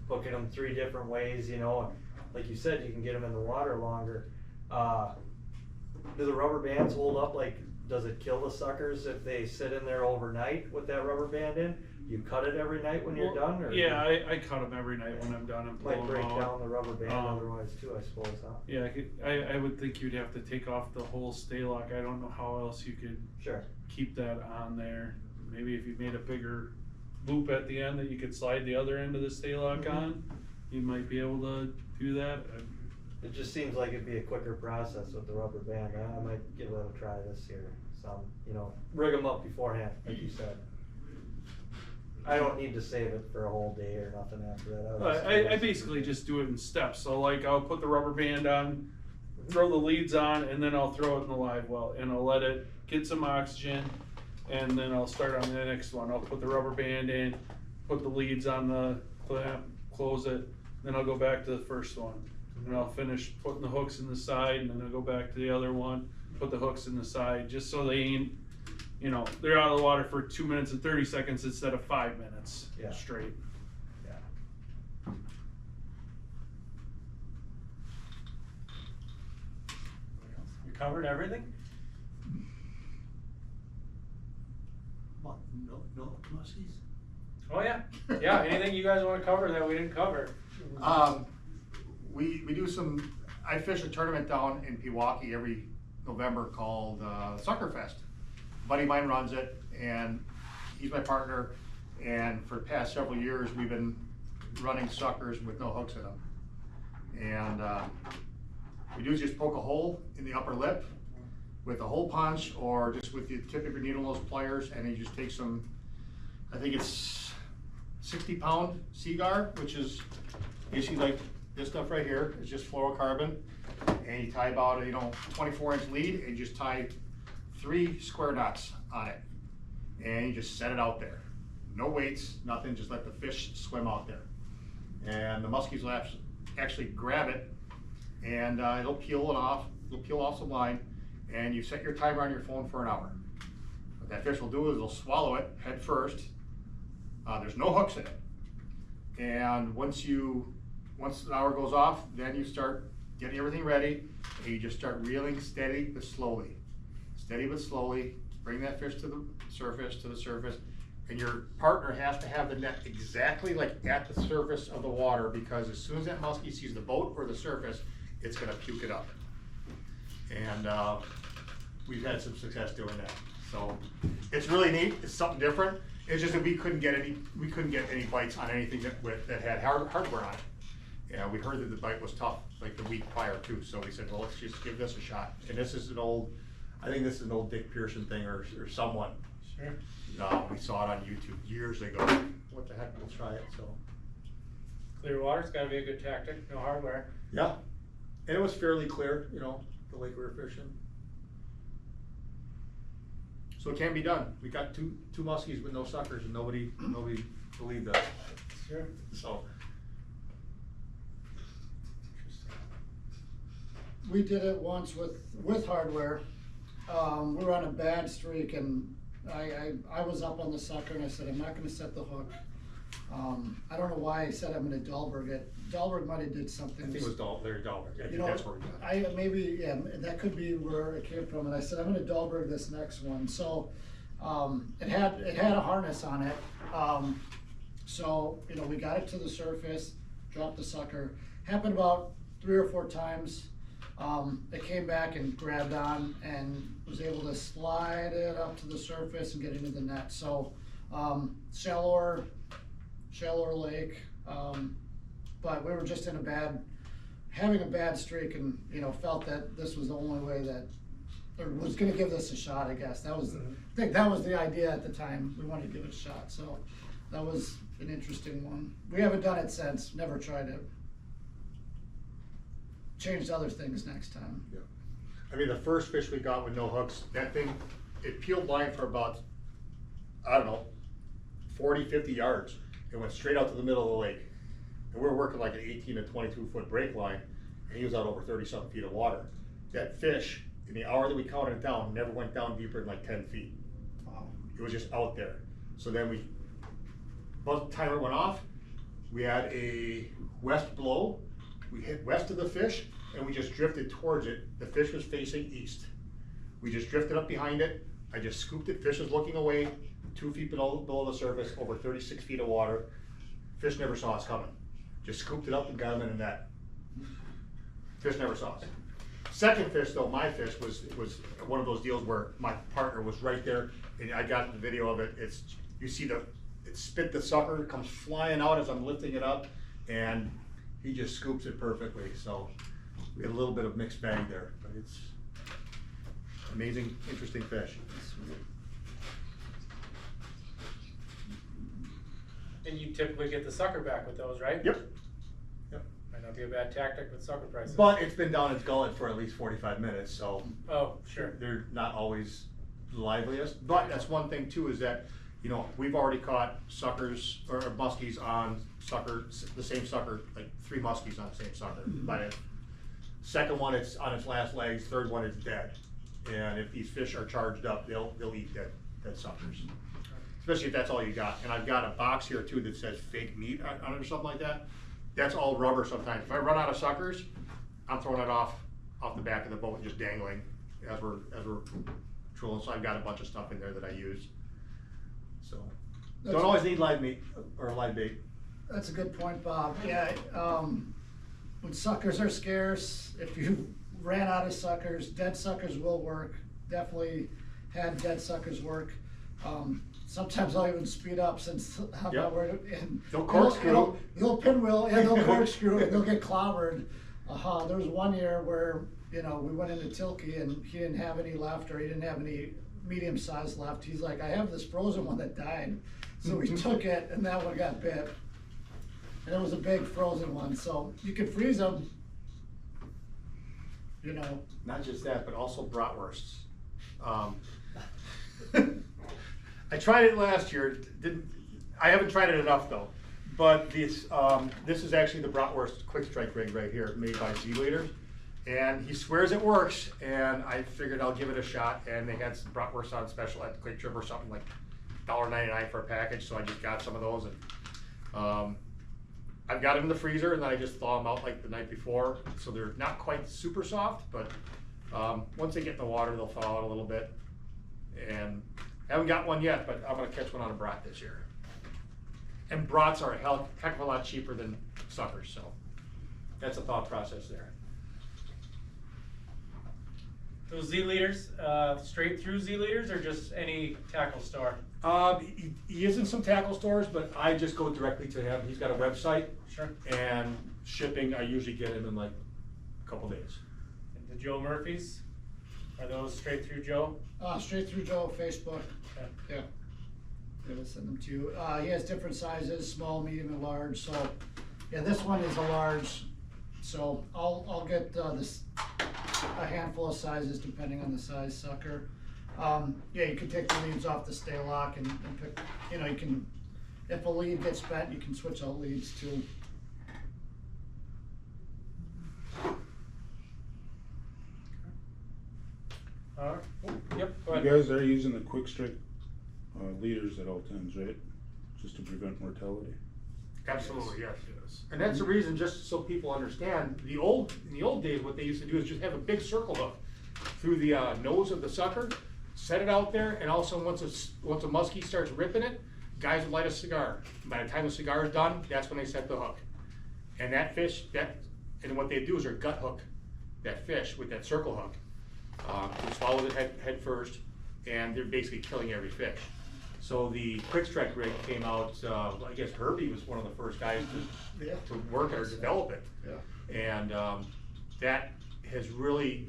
hooking them 3 different ways, you know. Like you said, you can get them in the water longer. Do the rubber bands hold up? Like, does it kill the suckers if they sit in there overnight with that rubber band in? You cut it every night when you're done? Or yeah, I cut them every night when I'm done and pull might them break out. down the rubber band otherwise too, I suppose, huh? Yeah, I would think you'd have to take off the whole stay lock. I don't know how else you could Sure. keep that on there. Maybe if you made a bigger loop at the end that you could slide the other end of the stay lock on, you might be able to do that. It just seems like it'd be a quicker process with the rubber band. I might give it a try this year. Some, you know, rig them up beforehand, like you said. I don't need to save it for a whole day or nothing after that. I basically just do it in steps. So like I'll put the rubber band on, throw the leads on, and then I'll throw it in the live well and I'll let it get some oxygen, and then I'll start on the next one. I'll put the rubber band in, put the leads on the clamp, close it, then I'll go back to the first one. And I'll finish putting the hooks in the side, and then I'll go back to the other one, put the hooks in the side, just so they ain't, you know, they're out of the water for 2 minutes and 30 seconds instead of 5 minutes straight. Yeah. We covered everything? What, no muskies? Oh yeah, yeah, anything you guys wanna cover that we didn't cover? We do some, I fish a tournament down in Pewaukee every November called Sucker Fest. A buddy of mine runs it, and he's my partner, and for the past several years, we've been running suckers with no hooks in them. And we do is just poke a hole in the upper lip with a hole punch, or just with the tip of your needle nose pliers, and you just take some, I think it's 60-pound cigar, which is basically like this stuff right here. It's just fluorocarbon, and you tie about a 24-inch lead, and you just tie 3 square knots on it, and you just set it out there. No weights, nothing. Just let the fish swim out there, and the muskies will actually grab it, and it'll peel it off. It'll peel off some line, and you set your timer on your phone for an hour. What that fish will do is it'll swallow it head first. There's no hooks in it, and once the hour goes off, then you start getting everything ready, and you just start reeling steady but slowly. Steady but slowly, bring that fish to the surface, and your partner has to have the net exactly like at the surface of the water, because as soon as that muskie sees the boat or the surface, it's gonna puke it up. And we've had some success doing that. So it's really neat, it's something different. It's just that we couldn't get any bites on anything that had hardware on it. Yeah, we heard that the bite was tough like the week prior too, so we said, well, let's just give this a shot. And this is I think this is an old Dick Pearson thing or someone. Sure. We saw it on YouTube years ago. What the heck, we'll try it, so. Clear water's gotta be a good tactic, no hardware. Yeah, and it was fairly clear, the lake we were fishing. So it can be done. We got two muskies with no suckers, and nobody believed us. Sure. So. We did it once with hardware. We were on a bad streak, and I was up on the sucker, and I said, I'm not gonna set the hook. I don't know why I said I'm gonna Dahlberg it. Dahlberg might have did something. I think it was Larry Dahlberg. I think that's where we got it. That could be where it came from, and I said, I'm gonna Dahlberg this next one. So, it had a harness on it. So, you know, we got it to the surface, dropped the sucker. Happened about 3 or 4 times. It came back and grabbed on and was able to slide it up to the surface and get into the net. So, shallower lake, but we were just in having a bad streak, and, you know, felt that this was the only way that, or was gonna give this a shot, I guess. I think that was the idea at the time. We wanted to give it a shot, so that was an interesting one. We haven't done it since, never tried it. Changed other things next time. Yeah. I mean, the first fish we got with no hooks, that thing, it peeled line for about, I don't know, 40, 50 yards. It went straight out to the middle of the lake. And we were working like an 18 to 22 foot break line, and he was out over 30-something feet of water. That fish, in the hour that we counted it down, never went down deeper than like 10 feet. Wow. It was just out there. So then about the timer went off, we had a west blow. We hit west of the fish, and we just drifted towards it. The fish was facing east. We just drifted up behind it. I just scooped it. Fish was looking away, 2 feet below the surface, over 36 feet of water. Fish never saw us coming. Just scooped it up and got him in a net. Fish never saw us. Second fish, though, my fish was one of those deals where my partner was right there, and I got the video of it. You see it spit the sucker, it comes flying out as I'm lifting it up, and he just scoops it perfectly. So we had a little bit of mixed bag there, but it's amazing, interesting fish. And you typically get the sucker back with those, right? Yep. Might not be a bad tactic with sucker prices. But it's been down its gullet for at least 45 minutes, so. Oh, sure. They're not always the liveliest, but that's one thing too, is that, you know, we've already caught suckers or muskies on the same sucker, like 3 muskies on the same sucker. By the second one, it's on its last legs, third one, it's dead. And if these fish are charged up, they'll eat dead suckers. Especially if that's all you got. And I've got a box here too that says fake meat on it or something like that. That's all rubber sometimes. If I run out of suckers, I'm throwing it off the back of the boat, just dangling as we're trolling. So I've got a bunch of stuff in there that I use. So don't always need live meat or live bait. That's a good point, Bob. Yeah, when suckers are scarce, if you ran out of suckers, dead suckers will work. Definitely had dead suckers work. Sometimes I'll even speed up since I'm not worried. They'll corkscrew. They'll pinwheel, and they'll corkscrew, and they'll get clobbered. There was one year where, you know, we went into Tilke and he didn't have any left, or he didn't have any medium size left. He's like, I have this frozen one that died. So we took it, and that one got bit. And it was a big frozen one, so you could freeze them, you know. Not just that, but also bratwursts. I tried it last year. I haven't tried it enough though. But this is actually the bratwurst quick strike rig right here, made by Z-Leader. And he swears it works, and I figured I'll give it a shot. And they had some bratwurst on special at the Quick Trip or something, like $1.99 for a package, so I just got some of those. And I've got them in the freezer, and then I just thaw them out like the night before, so they're not quite super soft, but once they get in the water, they'll thaw out a little bit. And I haven't got one yet, but I'm gonna catch one on a brat this year. And brats are a heck of a lot cheaper than suckers, so that's a thought process there. Those Z-Leaders, straight through Z-Leaders, or just any tackle store? He is in some tackle stores, but I just go directly to him. He's got a website. Sure. And shipping, I usually get him in like a couple days. And the Joe Murphys, are those straight through Joe? Straight through Joe, Facebook. Okay. Yeah. I'm gonna send them to you. He has different sizes, small, medium, and large. So, yeah, this one is a large. So I'll get a handful of sizes depending on the size sucker. Yeah, you can take the leads off the stay lock and pick. You know, you can. If a lead gets bent, you can switch out leads too. Yep, go You ahead. guys are using the quick strike leaders at all times, right? Just to prevent mortality. Absolutely, yes. And that's the reason, just so people understand, in the old days, what they used to do is just have a big circle hook through the nose of the sucker, set it out there, and also once a muskie starts ripping it, guys would light a cigar. By the time the cigar is done, that's when they set the hook. And that fish, and what they do is they gut hook that fish with that circle hook. They swallow it head first, and they're basically killing every fish. So the quick strike rig came out, I guess Herbie was one of the first guys to work it or develop it. Yeah. And that has really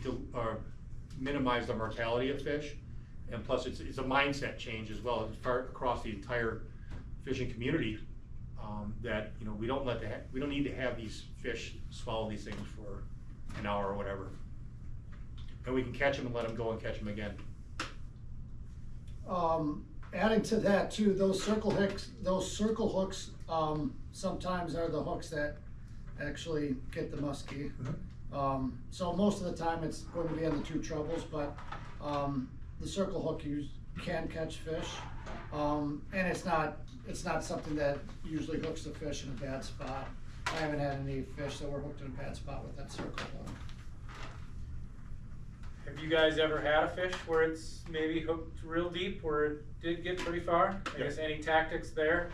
minimized the mortality of fish. And plus it's a mindset change as well across the entire fishing community, that, you know, we don't need to have these fish swallow these things for an hour or whatever. And we can catch them and let them go and catch them again. Adding to that too, those circle hooks, sometimes are the hooks that actually get the muskie. So most of the time it's going to be on the two trebles, but the circle hook you can catch fish, and it's not something that usually hooks the fish in a bad spot. I haven't had any fish that were hooked in a bad spot with that circle hook. Have you guys ever had a fish where it's maybe hooked real deep, where it did get pretty far? I guess any tactics there?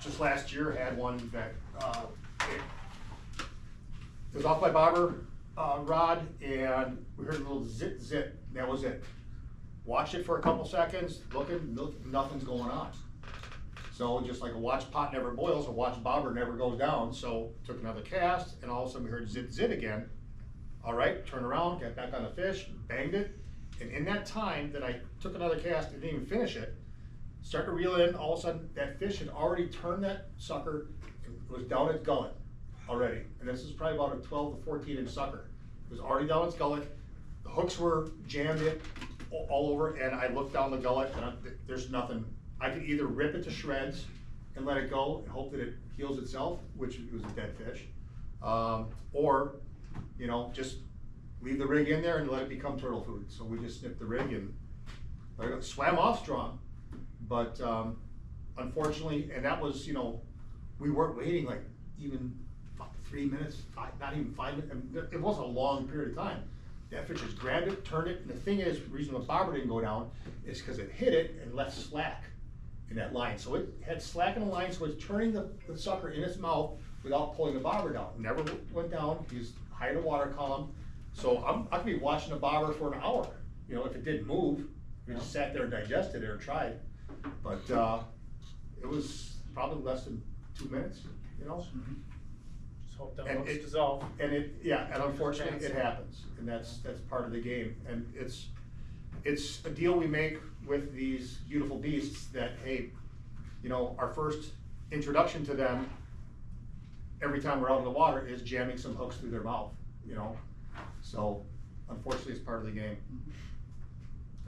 Just last year had one that it was off my bobber rod, and we heard a little zit zit. That was it. Watched it for a couple seconds, looking, nothing's going on. So just like a watch pot never boils, a watch bobber never goes down. So took another cast, and all of a sudden we heard zit zit again. All right, turn around, get back on the fish, banged it. And in that time that I took another cast and didn't even finish it, started to reel in, all of a sudden that fish had already turned that sucker, it was down its gullet already. And this is probably about a 12 to 14 inch sucker. It was already down its gullet. The hooks were jammed in all over, and I looked down the gullet, and there's nothing. I could either rip it to shreds and let it go and hope that it heals itself, which was a dead fish, or, you know, just leave the rig in there and let it become turtle food. So we just snipped the rig and let it go. Swam off strong, but unfortunately, and that was, you know, we weren't waiting like even 3 minutes, not even 5 minutes. I mean, it wasn't a long period of time. That fish just grabbed it, turned it, and the thing is, the reason the bobber didn't go down is because it hit it and left slack in that line. So it had slack in the line, so it's turning the sucker in its mouth without pulling the bobber down. Never went down. He's high in the water column. So I could be watching the bobber for an hour. You know, if it didn't move, we just sat there and digested it or tried. But it was probably less than 2 minutes, you know? Just hope that hooks dissolve. And unfortunately it happens, and that's part of the game. And it's a deal we make with these beautiful beasts that, hey, you know, our first introduction to them every time we're out in the water is jamming some hooks through their mouth, you know? So unfortunately it's part of the game.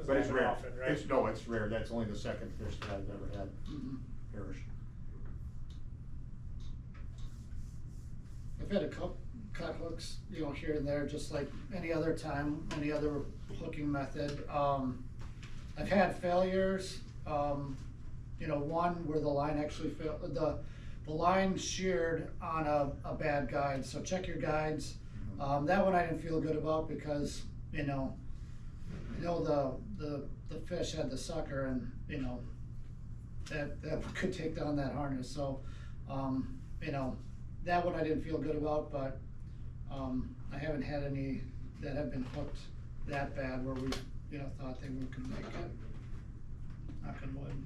But it's rare. Often, right? It's rare. That's only the second fish that I've ever had perish. I've had a cut hooks, you know, here and there, just like any other time, any other hooking method. I've had failures, you know, one where the line actually failed, the line sheared on a bad guide, so check your guides. That one I didn't feel good about because, you know the fish had the sucker, and, you know, that could take down that harness. So, you know, that one I didn't feel good about, but I haven't had any that have been hooked that bad where we, you know, thought they could make it. Knock on wood.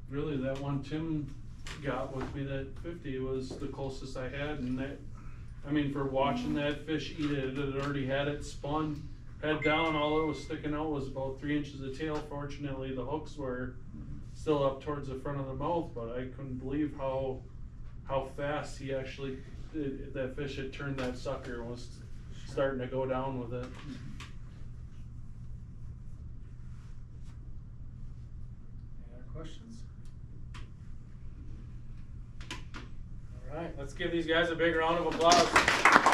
Really, that one Tim got with me, that 50, was the closest I had, and that, I mean, for watching that fish eat it, it had already had it spun, head down, all it was sticking out was about 3 inches of tail. Fortunately, the hooks were still up towards the front of the mouth, but I couldn't believe how fast he actually, that fish had turned that sucker and was starting to go down with it. Any other questions? All right, let's give these guys a big round of applause.